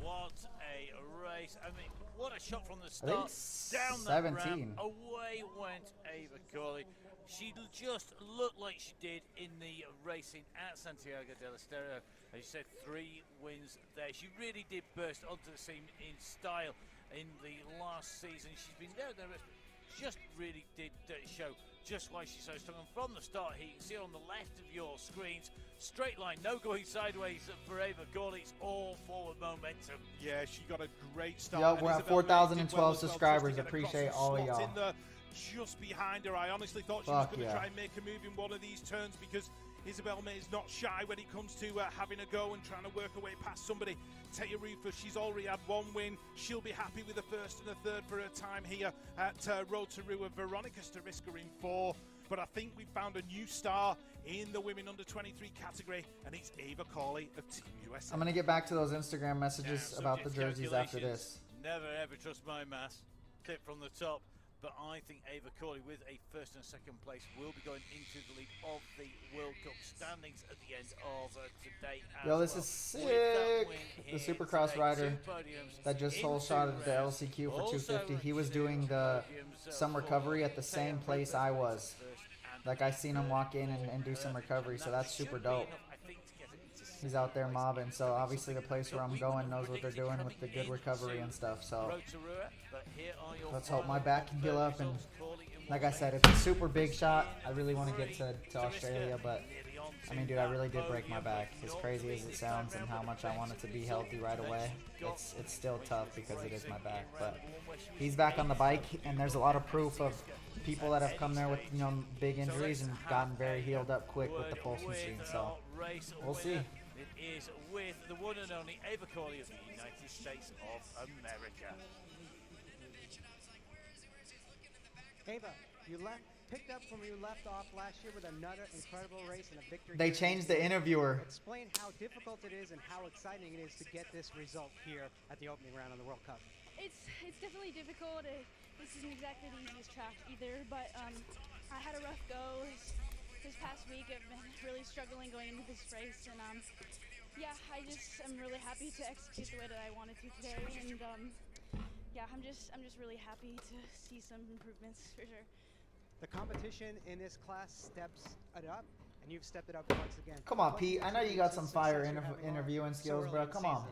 What a race. I mean, what a shot from the I think start. Down that 17. ramp, away went Eva Cawley. She just looked like she did in the racing at Santiago del Estero. As you said, 3 wins there. She really did burst onto the scene in style in the last season. She's been there, but just really did show just why she's so strong. And from the start here, you can see on the left of your screens, straight line, no going sideways for Eva Cawley. It's all forward momentum. Yeah, she got a great start. Yo, and we're at Isabel May did 4,012 well as well, subscribers. just to get across Appreciate and all of slot y'all. in there just behind her. I honestly thought she was Fuck going to yeah. try and make a move in one of these turns, because Isabel May is not shy when it comes to having a go and trying to work her way past somebody. Teja Rufus, she's already had 1 win. She'll be happy with the 1st and the 3rd for her time here at Rotorua. Veronica Stariska in 4. But I think we found a new star in the women under 23 category, and it's Eva Cawley of Team USA. I'm going to get back to those Instagram messages Yeah, about the subject jerseys after calculations. this. Never ever trust my maths. Tip from the top. But I think Eva Cawley, with a 1st and 2nd place, will be going into the lead of the World Cup standings at the end of today. Yo, this is sick. The Supercross rider that just whole shotted the LCQ for 250. He was doing the some recovery at the same place I was. Like, I seen him walk in and do some recovery, so that's super dope. He's out there mobbing, so obviously the place where I'm going knows what they're doing with the good recovery and stuff. So let's hope my back can heal up. And like I said, it's a super big shot. I really want to get to Australia, but I mean, dude, I really did break my back. As crazy as it sounds and how much I want it to be healthy right away, it's still tough because it is my back. But he's back on the bike, and there's a lot of proof of people that have come there with, you know, big injuries and gotten very healed up quick with the pulse machine. So we'll see. It is with the one and only Eva Cawley of the United States of America. Eva, you picked up from where you left off last year with another incredible race and a victory. They changed the interviewer. Explain how difficult it is and how exciting it is to get this result here at the opening round of the World Cup. It's definitely difficult. This isn't exactly the easiest track either, but I had a rough go this past week. I've been really struggling going into this race, and yeah, I'm really happy to execute the way that I wanted to today, and yeah, I'm just really happy to see some improvements for sure. The competition in this class steps it up, and you've stepped it up once again. Come on, Pete. I know you got some fire interviewing skills, bro. Come on.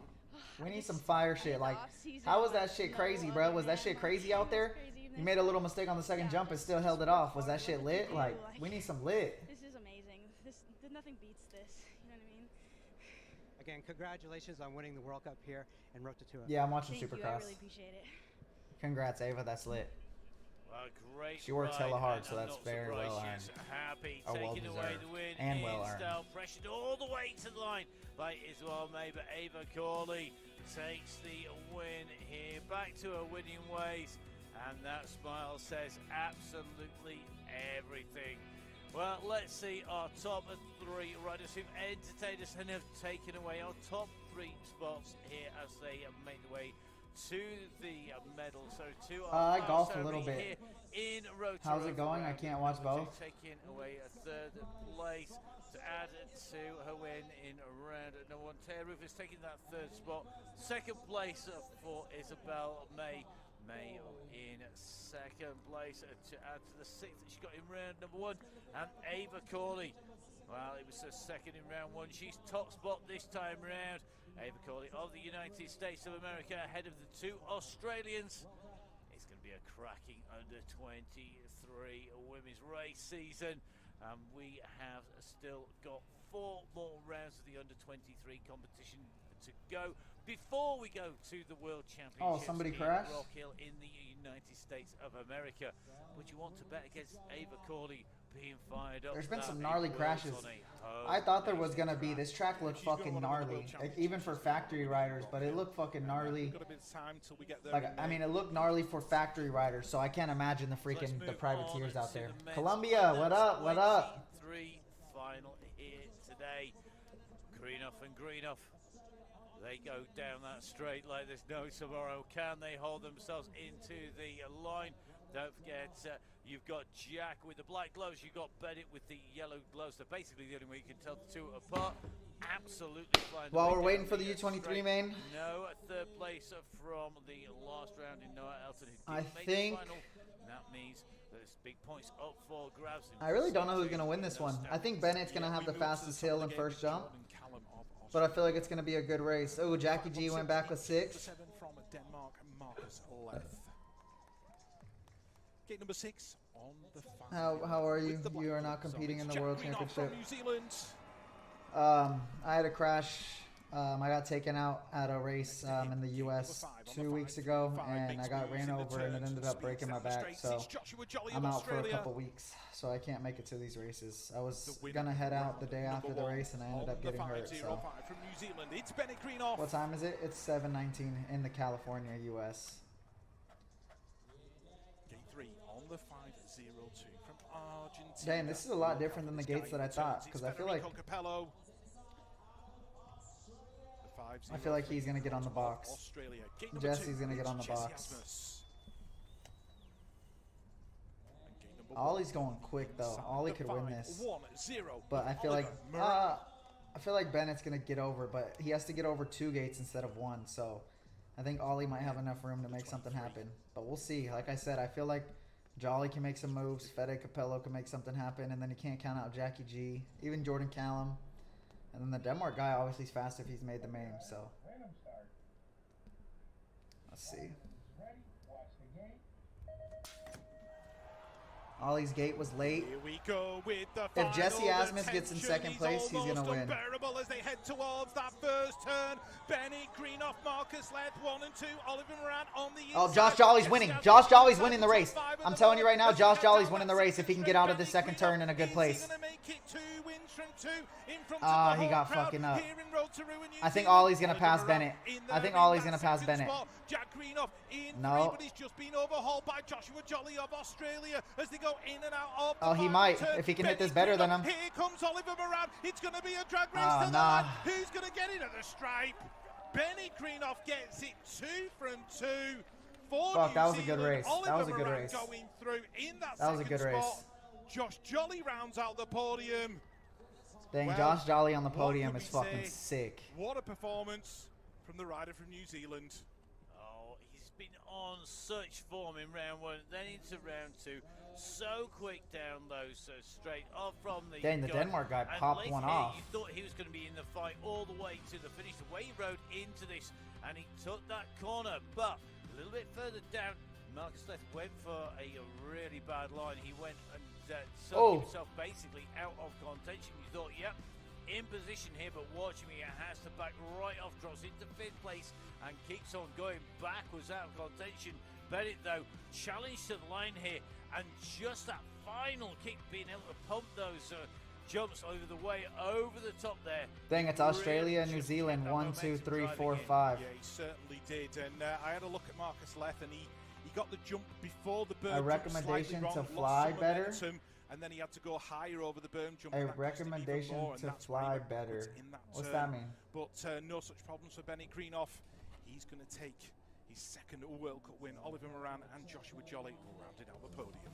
We need some fire shit. Like, how was that shit crazy, bro? Was that shit crazy out there? You made a little mistake on the 2nd jump and still held it off. Was that shit lit? Like, we need some lit. This is amazing. Nothing beats this. You know what I mean? Again, congratulations on winning the World Cup here in Rotorua. Yeah, I'm watching Thank you. Supercross. I really appreciate it. Congrats, Ava. That's lit. Well, great. She works hella hard, so and that's I'm not very surprised well she's earned. Happy, Or well taking away deserved. the win And in well earned. style, pressured all the way to the line by Isabel May, but Eva Cawley takes the win here, back to her winning ways, and that smile says absolutely everything. Well, let's see our top 3 riders who've entertained us and have taken away our top 3 spots here as they make their way to the medal. So to our I golf a little here bit. in Rotorua. How's it going? I can't watch both. Taking away a 3rd place to add to her win in round number 1. Taya Rufus taking that 3rd spot. 2nd place for Isabel May. May in 2nd place to add to the 6th that she got in round number 1. And Ava Corley, well, it was her 2nd in round 1. She's top spot this time round. Ava Corley of the United States of America ahead of the 2 Australians. It's going to be a cracking under 23 women's race season. We have still got 4 more rounds of the under 23 competition to go before we go to the World Championships. Oh, somebody crashed? Rock Hill in the United States of America. Would you want to bet against Ava Corley being fired up? There's been some gnarly crashes. I thought there was gonna be. This track looked fucking gnarly, even for factory riders, but it looked fucking gnarly. Like, I mean, it looked gnarly for factory riders, so I can't imagine the freaking the privateers out there. Columbia, what up? What up? 3 final here today. Greenough and Greenough. They go down that straight like there's no tomorrow. Can they hold themselves into the line? Don't forget, you've got Jack with the black gloves. You've got Bennett with the yellow gloves. They're basically the only way you can tell the 2 apart. Absolutely flying. While we're waiting for the U23 main. No 3rd place from the last round in Noah Elton. I think. That means there's big points up for grabs. I really don't know who's going to win this one. I think Bennett's going to have the fastest hill and first jump. But I feel like it's going to be a good race. Oh, Jackie G went back with 6. 7 from Denmark, Marcus Leth. Gate number 6 on the final. How are you? You are not competing in the World Championship. New Zealand. I had a crash. I got taken out at a race in the U.S. 2 weeks ago, and I got ran over, and it ended up breaking my back. So I'm out for a couple weeks, so I can't make it to these races. I was gonna head out the day after the race, and I ended up getting hurt. So what time is it? It's 7:19 in the California, U.S. Gate 3 on the 502 from Argentina. Dang, this is a lot different than the gates that I thought, because I feel like he's going to get on the box. Jesse's going to get on the box. Ollie's going quick, though. Ollie could win this. But I feel like Bennett's going to get over, but he has to get over 2 gates instead of 1. So I think Ollie might have enough room to make something happen. But we'll see. Like I said, I feel like Jolly can make some moves. Fede Capello can make something happen. And then you can't count out Jackie G. Even Jordan Callum. And then the Denmark guy obviously is fast if he's made the main, so let's see. Ollie's gate was late. Here we go with the if Jesse Asmus gets in 2nd place, he's gonna win. As they head towards that first turn. Benny, Greenoff, Marcus Leth, 1 and 2. Oliver Moran on the inside. Oh, Josh Jolly's winning. Josh Jolly's winning the race. I'm telling you right now, Josh Jolly's winning the race if he can get out of this 2nd turn in a good place. He got fucking up. I think Ollie's gonna pass Bennett. I think Ollie's gonna pass Bennett. Jack Greenoff in no. but he's just been overhauled by Joshua Jolly of Australia as they go in and out of the he might turn. If he can hit this better than him. Here comes Oliver Moran. It's going to be a drag race to the line. Who's going to get it at the stripe? Benny Greenoff gets it 2 from 2. Fuck, that was a good race. That was a good race. Going through in that was a good race. Josh Jolly rounds out the podium. Dang, Josh Jolly on the podium is fucking sick. What a performance from the rider from New Zealand. He's been on such form in round 1, then into round 2. So quick down those straight off from the Dang, the Denmark guy popped one off. You thought he was going to be in the fight all the way to the finish. The way he rode into this, and he took that corner, but a little bit further down, Marcus Leth went for a really bad line. He went and sucked himself basically out of contention. You thought, yep, in position here, but watch me, it has to back right off, drops into 5th place and keeps on going backwards out of contention. Bennett, though, challenged to the line here, and just that final kick, being able to pump those jumps over the way, over the top there. Dang, it's Australia and New Zealand, 1, 2, 3, 4, 5. Yeah, he certainly did, and I had a look at Marcus Leth, and he got the jump before the bird. A recommendation to fly better. and then he had to go higher over the berm jump. A and that cost him even recommendation more, and to that's why he fly went backwards better. in that What's turn. that mean? But no such problems for Bennett Greenough. He's going to take his second World Cup win. Oliver Moran and Joshua Jolly rounded out the podium.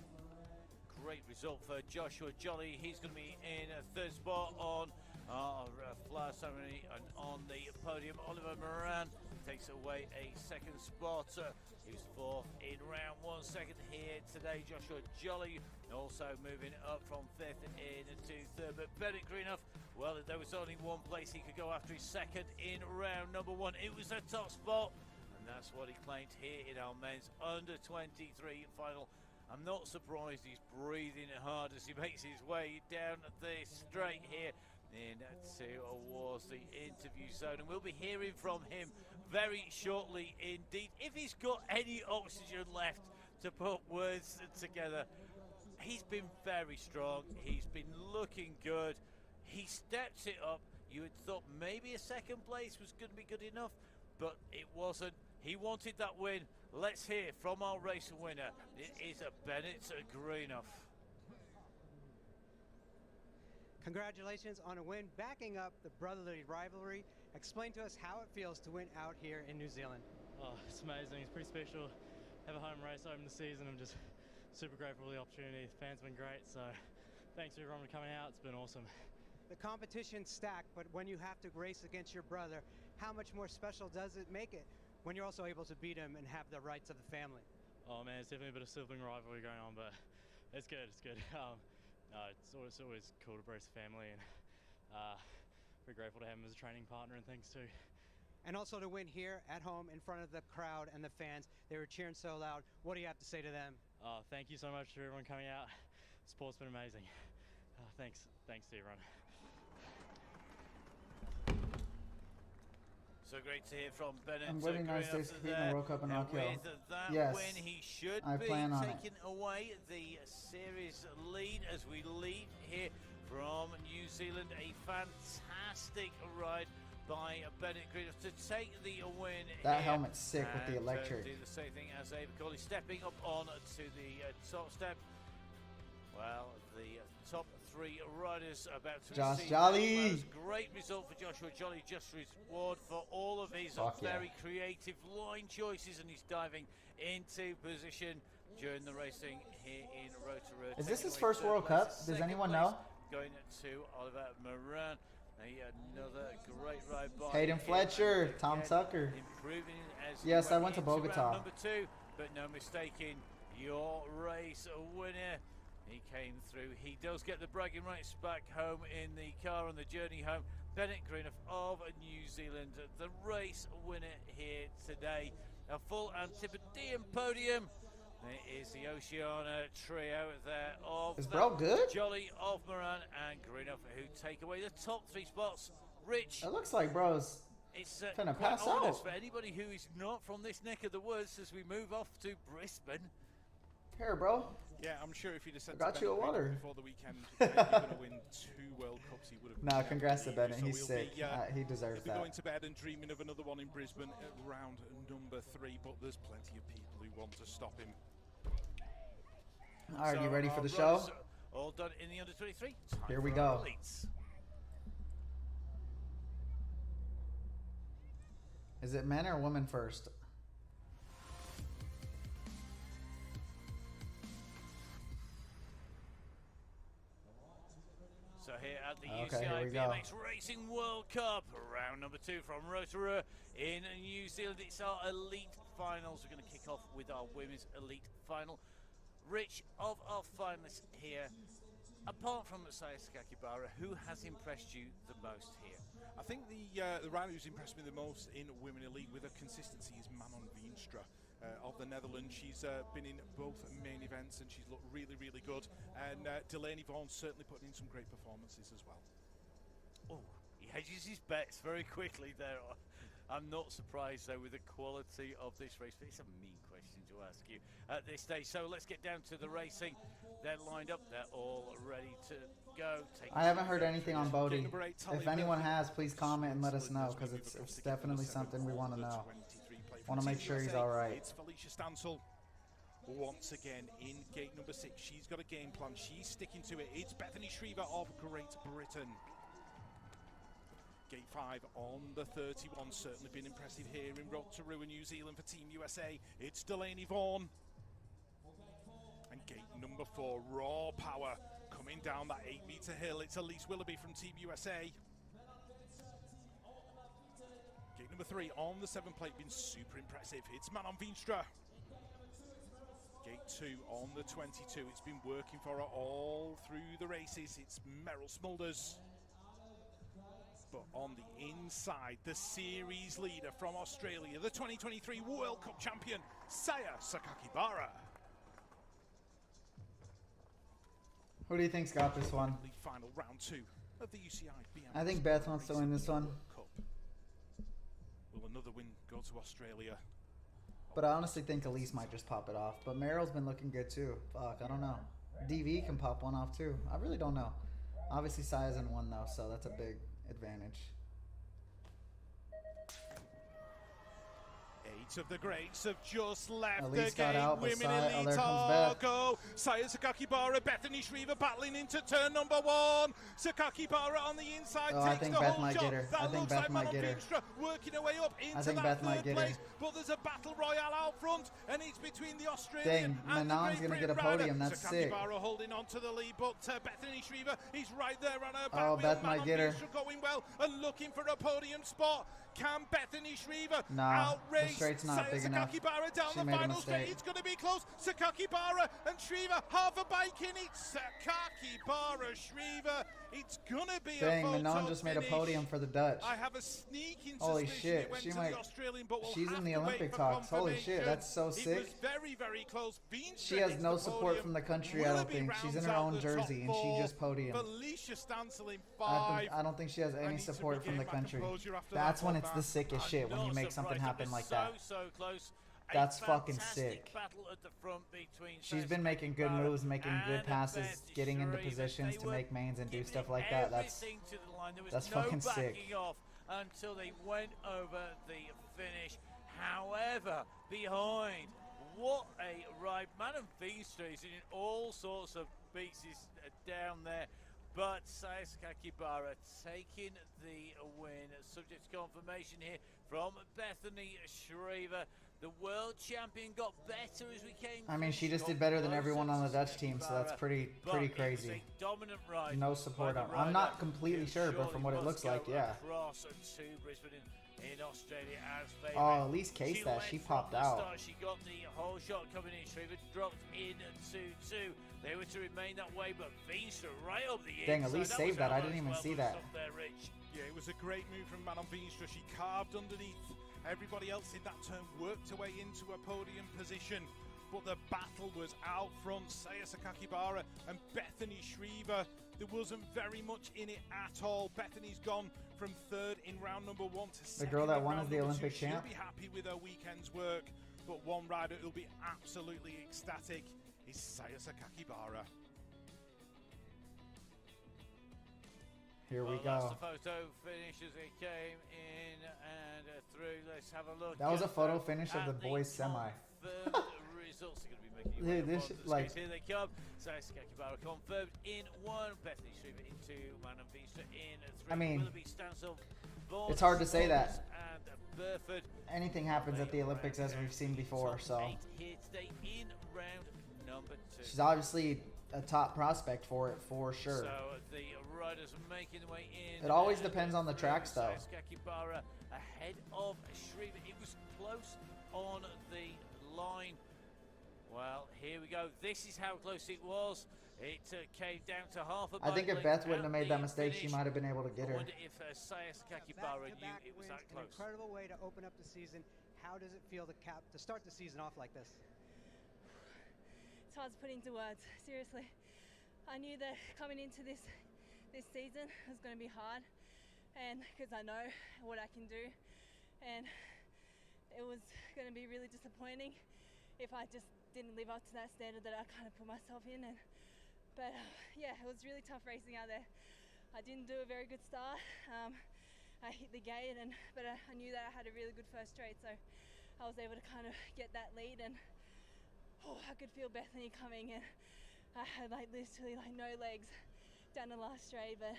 Great result for Joshua Jolly. He's going to be in a third spot on our flower ceremony, and on the podium, Oliver Moran takes away a second spot. He was fourth in round one. Second here today, Joshua Jolly also moving up from fifth into third. But Bennett Greenough, well, there was only one place he could go after his second in round number one. It was a top spot, and that's what he claimed here in our men's under-23 final. I'm not surprised he's breathing hard as he makes his way down the straight here towards the interview zone, and we'll be hearing from him very shortly indeed. If he's got any oxygen left to put words together, he's been very strong. He's been looking good. He steps it up. You had thought maybe a second place was going to be good enough, but it wasn't. He wanted that win. Let's hear from our race winner. It is a Bennett Greenough. Congratulations on a win, backing up the brotherly rivalry. Explain to us how it feels to win out here in New Zealand. Oh, it's amazing. It's pretty special. Have a home race open the season. I'm just super grateful for the opportunity. The fans have been great, so thanks to everyone for coming out. It's been awesome. The competition's stacked, but when you have to race against your brother, how much more special does it make it when you're also able to beat him and have the rights of the family? Oh man, it's definitely a bit of sibling rivalry going on, but it's good. It's good. No, it's always cool to brace the family, and we're grateful to have him as a training partner and things too. And also to win here at home in front of the crowd and the fans. They were cheering so loud. What do you have to say to them? Thank you so much to everyone coming out. Support's been amazing. Thanks to everyone. So great to hear from Bennett. I'm winning United States competing in the World Cup in Rock Hill. With that Yes, win, he should I be plan on taking away the series lead as we lead here from New Zealand. A fantastic ride by Bennett Greenough to take the win. That here helmet's sick with the and, electric. do the same thing as Ava Coley, stepping up on to the top step. Well, the top three riders about to Josh receive Jolly. those. Great result for Joshua Jolly, just reward for all of his very creative line choices and his diving into position during the racing here in Rotorua. Is this his first World Cup? Does anyone know? Going to Oliver Moran. Another great ride by Hayden Fletcher, Tom Tucker. Improving as yes, I went to into round Bogota. number 2, but no mistaking, your race winner. He came through. He does get the bragging rights back home in the car on the journey home. Bennett Greenough of New Zealand, the race winner here today. A full Antipodean podium. There is the Oceania trio there of Is bro good? Jolly, of Moran and Greenough, who take away the top 3 spots. Rich. It looks like bro's It's gonna quite pass ominous out. for anybody who is not from this neck of the woods as we move off to Brisbane. Here, bro. Yeah, I'm sure if you'd have said I got to you a Bennett water. before the weekend you're going to win 2 World Cups, he would have. No, congrats to Bennett. So He's he'll sick. Be, He deserves he'll be that. going to bed and dreaming of another one in Brisbane at round number 3, but there's plenty of people who want to stop him. All right, you ready for the our show? runners all done in the under 23. Here we for our go. elites. Is it men or women first? So here at the Okay, here UCI we go. BMX Racing World Cup, round number 2 from Rotorua in New Zealand. It's our elite finals. We're going to kick off with our women's elite final. Rich, of our finalists here, apart from Messiah Sakakibara, who has impressed you the most here? I think the rider who's impressed me the most in Women Elite with her consistency is Manon Veenstra of the Netherlands. She's been in both main events and she's looked really, really good. And Delaney Vaughan's certainly putting in some great performances as well. Oh, he hedges his bets very quickly there. I'm not surprised though with the quality of this race, but it's a mean question to ask you at this stage. So let's get down to the racing. They're lined up, they're all ready to go. I haven't heard anything on Bodie. If anyone has, please comment and let us know, because it's definitely something we want to know. Want to make sure he's all right. It's Felicia Stansel. once again in gate number 6. She's got a game plan. She's sticking to it. It's Bethany Shriver of Great Britain. Gate 5 on the 31. Certainly been impressive here in Rotorua, New Zealand for Team USA. It's Delaney Vaughan. And gate number 4, raw power coming down that 8-meter hill. It's Elise Willoughby from Team USA. Gate number 3 on the 7 plate, been super impressive. It's Manon Veenstra. Gate 2 on the 22. It's been working for her all through the races. It's Meryl Smulders. But on the inside, the series leader from Australia, the 2023 World Cup champion, Saya Sakakibara. Who do you think's got this one? Final round 2 of the UCI BMX. I think Beth wants to win this one. Cup. Will another win go to Australia? But I honestly think Elise might just pop it off. But Meryl's been looking good too. Fuck, I don't know. DV can pop one off too. I really don't know. Obviously, Saya's in one though, so that's a big advantage. 8 of the greats have just left Elise the got game. out, but Women oh, elite there comes Beth. go. Saya Sakakibara, Bethany Shriver battling into turn number 1. Sakakibara on the inside Oh, I takes think the Beth whole might shot. get her. That I think looks Beth like might Manon get her. Veenstra working her way up into think that Beth might third get her. place. But there's a battle royale out front, and it's between the Australian Dang, and the Manon's Great gonna get a Britain rider. podium. That's sick. Sakakibara holding on to the lead, but Bethany Shriver is right there on her back Oh, wheel. Beth might Manon get her. Veenstra going well and looking for a podium spot. Can Bethany Shriver Nah, the outrace straight's not Saya big enough. Sakakibara down She the made a final straight? mistake. It's going to be close. Sakakibara and Shriver, half a bike in it. Sakakibara, Shriver. It's going to be Dang, a photo Manon just made a finish. podium for the Dutch. I have a sneaking Holy suspicion shit, it went she to might- the Australian, but we'll she's have in the to wait Olympic for talks. Holy shit, confirmation. that's so It sick. was very, very close. Veenstra She has gets no the support podium. from the country, I don't Willoughby think. She's in rounds her out own the jersey, top and she 4. just podiumed. Felicia Stansel in I 5. don't think she has I any need to support from the regain my country. composure after That's that when one, it's man. the sickest shit, when you Not make something surprised. It happen was like so, that. so close. A That's fucking fantastic sick. battle at the front between She's Saya been making good Sakakibara moves, making good and passes, Beth getting into Shriver. positions They to were make mains and do giving stuff like that. That's everything to the line. There was that's no fucking sick. backing off until they went over the finish. However, behind, what a ride. Manon Veenstra is in all sorts of pieces down there. But Saya Sakakibara taking the win. Subject to confirmation here from Bethany Shriver. The world champion got better as we came. I mean, she just got did better than closer everyone on the to Dutch team, so that's Sakakibara, pretty but it was crazy. a dominant ride No by support the on. I'm not rider completely who sure, but surely from what it must looks go like, yeah. across to Brisbane in Australia as favourite. Oh, at least case She that. led She from popped the out. start. She got the whole shot coming in. Shriver dropped in 2-2. They were to remain that way, but Veenstra right up the Dang, inside. at least That saved was that. I how didn't even well see done that. stuff there, Rich. Yeah, it was a great move from Manon Veenstra. She carved underneath. Everybody else in that turn worked her way into a podium position. But the battle was out front. Saya Sakakibara and Bethany Shriver. There wasn't very much in it at all. Bethany's gone from 3rd in round number 1 to 2nd. The girl that in won round is the number 2. Olympic champ. She'll be happy with her weekend's work. But one rider who'll be absolutely ecstatic is Saya Sakakibara. Here we That's go. the photo finish as it came in and through. Let's have a look. That was a at photo finish of at the boys semi. confirmed results are going to be making Dude, your way this up shit, onto the like- screens. Here they come. Saya Sakakibara confirmed in 1. Bethany Shriver in 2. Manon Veenstra in 3. I mean, Willoughby, Stansel, Vaughan, it's hard to say that. Smulders, and Burford. Anything happens at the Olympics, as we've seen before, so Top 8 here today in round number 2. she's obviously a top prospect for it, for sure. So the riders are making their way in. It always and depends on the through. tracks, though. Sakakibara ahead of Shriver. It was close on the line. Well, here we go. This is how close it was. It came down to half a I think bike if length Beth wouldn't out have made that the mistake, she finish. might have been able to get I her. wonder if Saya Sakakibara knew Back-to-back it was wins, that an close. incredible way to open up the season. How does it feel to start the season off like this? It's hard to put into words. Seriously, I knew that coming into this season was going to be hard, and because I know what I can do, and it was going to be really disappointing if I just didn't live up to that standard that I kind of put myself in. But yeah, it was really tough racing out there. I didn't do a very good start. I hit the gate, but I knew that I had a really good first straight, so I was able to kind of get that lead, and I could feel Bethany coming, and I had like literally like no legs down the last straight, but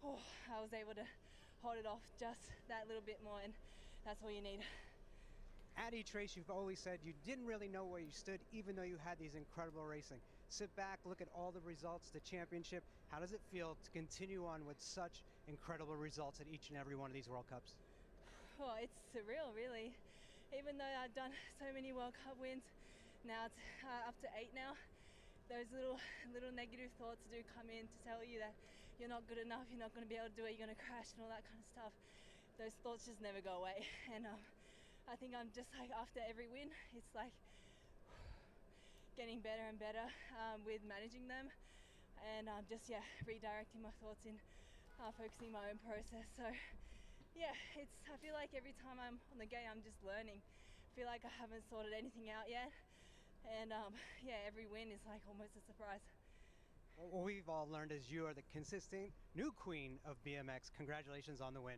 I was able to hold it off just that little bit more, and that's all you need. At each race, you've always said you didn't really know where you stood, even though you had these incredible racing. Sit back, look at all the results, the championship. How does it feel to continue on with such incredible results at each and every one of these World Cups? Well, it's surreal, really. Even though I've done so many World Cup wins, now it's up to 8 now. Those little negative thoughts do come in to tell you that you're not good enough, you're not going to be able to do it, you're going to crash and all that kind of stuff. Those thoughts just never go away. And I think I'm just like, after every win, it's like getting better and better with managing them, and just redirecting my thoughts in focusing my own process. So yeah, I feel like every time I'm on the gate, I'm just learning. I feel like I haven't sorted anything out yet, and every win is like almost a surprise. What we've all learned is you are the consistent new queen of BMX. Congratulations on the win.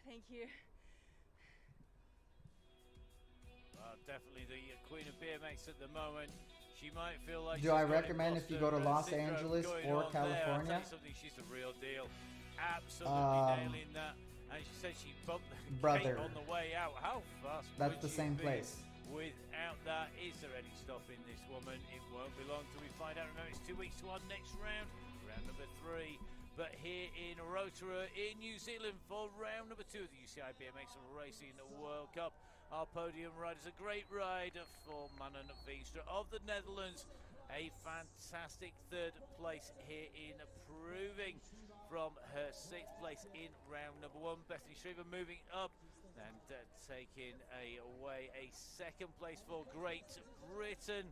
Thank you. Definitely the queen of BMX at the moment. She might feel like. Do I recommend if you go to Los Angeles or California? She's the real deal. Absolutely nailing that. And she said she bumped the gate on the way out. How fast? That's the same place. Without that, is there any stopping this woman? It won't be long till we find out. Remember, it's 2 weeks to our next round, round number 3. But here in Rotorua, in New Zealand, for round number 2 of the UCI BMX Racing World Cup, our podium riders, a great ride for Manon Veenstra of the Netherlands. A fantastic 3rd place here in proving from her 6th place in round number 1. Bethany Shriver moving up and taking away a 2nd place for Great Britain.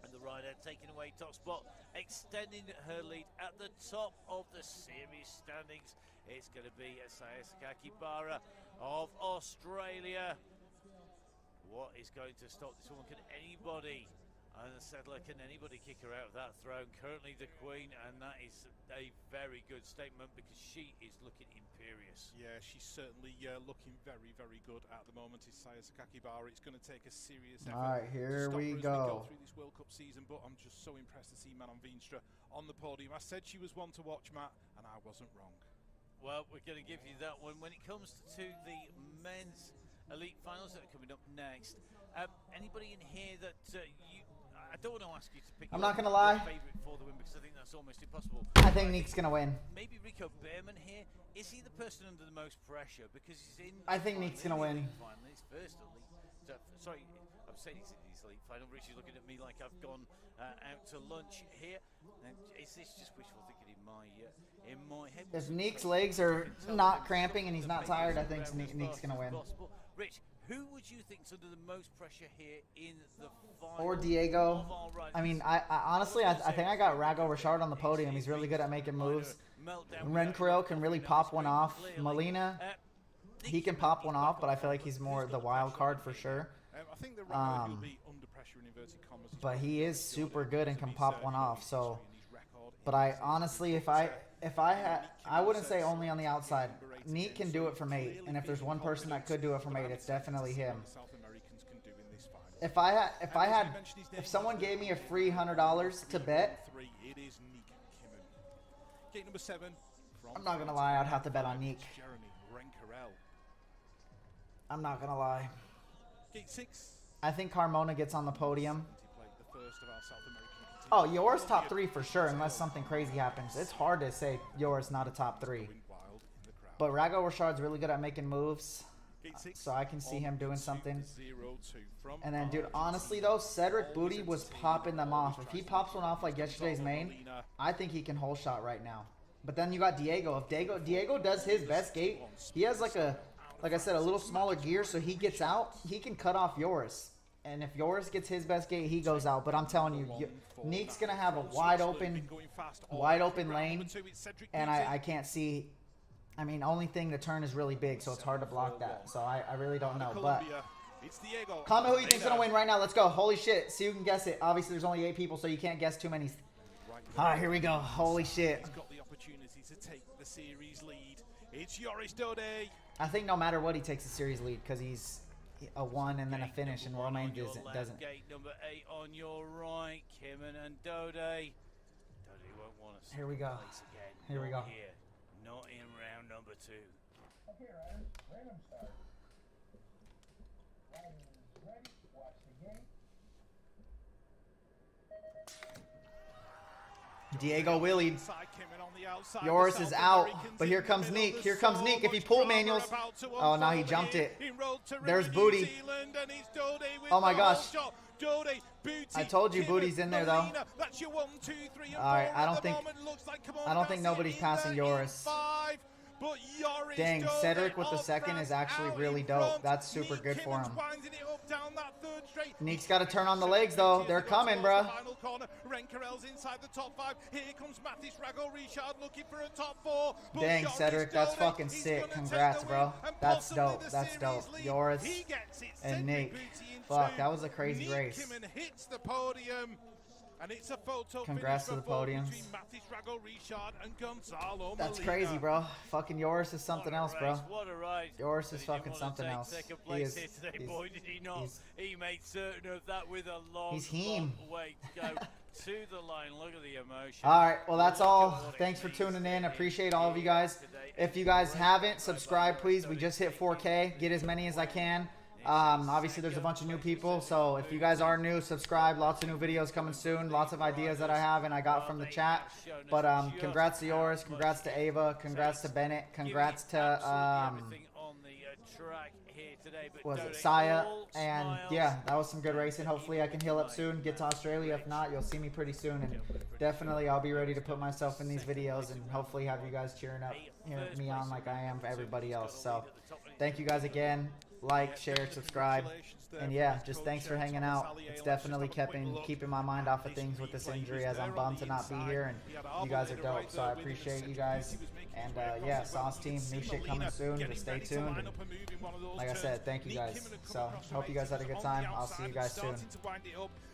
And the rider taking away top spot, extending her lead at the top of the series standings. It's going to be Saya Sakakibara of Australia. What is going to stop this woman? Can anybody, and Sedler, can anybody kick her out of that throne? Currently the queen, and that is a very good statement because she is looking imperious. Yeah, she's certainly looking very, very good at the moment. It's Saya Sakakibara. It's going to take a serious effort. All right, here to stop we her as go. we go through this World Cup season, but I'm just so impressed to see Manon Veenstra on the podium. I said she was one to watch, Matt, and I wasn't wrong. Well, we're going to give you that one. When it comes to the men's elite finals that are coming up next, anybody in here that I don't want to ask you to pick I'm not gonna your lie. favorite for the win because I think that's almost impossible. I think Nick's gonna win. Maybe Rico Behrman here. Is he the person under the most pressure because he's in? I think Nick's gonna win. Finally, his first elite. Sorry, I'm saying he's in his elite final. Richie's looking at me like I've gone out to lunch here. And is this just wishful thinking in my head? If Nick's legs are not cramping and he's not tired, I think Nick's gonna win. Rich, who would you think's under the most pressure here in the final? Or Diego. I mean, I honestly, I think I got Rago Richard on the podium. He's really good at making moves. Renkrell can really pop one off. Molina, he can pop one off, but I feel like he's more the wild card for sure. I think the Rago will be under pressure in inverted commas. But he is super good and can pop one off. So, but I honestly, if I had, I wouldn't say only on the outside. Neat can do it from 8, and if there's one person that could do it from 8, it's definitely him. If someone gave me a free $100 to bet, I'm not gonna lie, I'd have to bet on Neek. I'm not gonna lie. I think Carmona gets on the podium. Oh, yours top 3 for sure, unless something crazy happens. It's hard to say yours not a top 3. But Rago Richard's really good at making moves, so I can see him doing something. And then, dude, honestly though, Cedric Booty was popping them off. If he pops one off like yesterday's main, I think he can whole shot right now. But then you got Diego. If Diego does his best gate, he has like I said, a little smaller gear, so he gets out, he can cut off yours. And if yours gets his best gate, he goes out. But I'm telling you, Neek's gonna have a wide open lane, and I can't see. I mean, only thing the turn is really big, so it's hard to block that. So I really don't know. But comment who you think's gonna win right now. Let's go. Holy shit. See who can guess it. Obviously, there's only 8 people, so you can't guess too many. All right, here we go. Holy shit. He's got the opportunity to take the series lead. It's Joris Dode. I think no matter what, he takes the series lead because he's a 1 and then a finish, and Romain doesn't. Gate number 8 on your right, Kimmin and Dode. Dode won't want to Here we go. again. Here we Not go. Here. Not in round number 2. Okay, riders, random start. Riders ready, watch the gate. Diego Willie. Inside, Kimmin on the outside. Yours The is South out, Americans but in here the comes middle. Neek. There's Here comes so Neek. If he much pull drama manuals. about to Oh, now he unfold jumped here. it. In road to There's New Booty. Zealand, and it's Dode with Oh my the gosh. whole shot. Dode, Booty, I told you Kimmin, Booty's in there, though. Molina. That's your 1, 2, 3, and 4 All right, I at don't the think- moment. Looks like, come on, I don't think Garcia nobody's in passing there in Joris. 5. But Joris Dang, Dode Cedric with the off second is France actually out really in dope. front. That's super Neek good for Kimmin's him. winding it up down that third straight. Neek's got to turn on the legs, though. They're coming, bruh. Final corner. Renkarel's inside the top 5. Here comes Mathis Rago Richard looking for a top 4. But Dang, Joris Cedric, that's Dode, fucking he's sick. gonna take Congrats, the bro. win and That's possibly dope. the That's series dope. lead. Yours He gets it. and Cedric Nick. Booty in Fuck, 2. that was a crazy Neek race. Kimmin hits the podium. And it's a photo Congrats finish to the for podiums. between Mathis Rago Richard and Gonzalo That's Molina. crazy, bro. Fucking Yoris is something What a else, race, bro. What a race. Yours But is he didn't fucking wanna something take else. Second He place is- here today, he's- boy, did he not? he's- He made certain of that with a long, He's him. long way to go to the line. Look at the emotion. All right, well, that's Look at all. what it Thanks for means tuning in. to Appreciate all of you guys. today. If you guys Great haven't, race by subscribe, Joris please. We Dode. just hit 4K. Get as many as I can. Obviously, there's a bunch of new people, so if you guys are new, subscribe. Lots of new videos coming soon. Lots of ideas that I have and I got from the chat. But congrats to yours. Congrats to Ava. Congrats to Bennett. Congrats to Everything on the track here today, but was Dode it Saya? all And smiles. yeah, that was some good racing. Hopefully, I can heal up soon. Get to Australia. If not, you'll see me pretty soon. And definitely, I'll be ready to put myself in these videos and hopefully have you guys cheering up, me on like I am for everybody else. So, thank you guys again. Like, share, subscribe, and yeah, just thanks for hanging out. It's definitely keeping my mind off of things with this injury, as I'm bummed to not be here, and you guys are dope. So I appreciate you guys. And yeah, Sauce Team, new shit coming soon. Just stay tuned. And like I said, thank you guys. So hope you guys had a good time. I'll see you guys soon.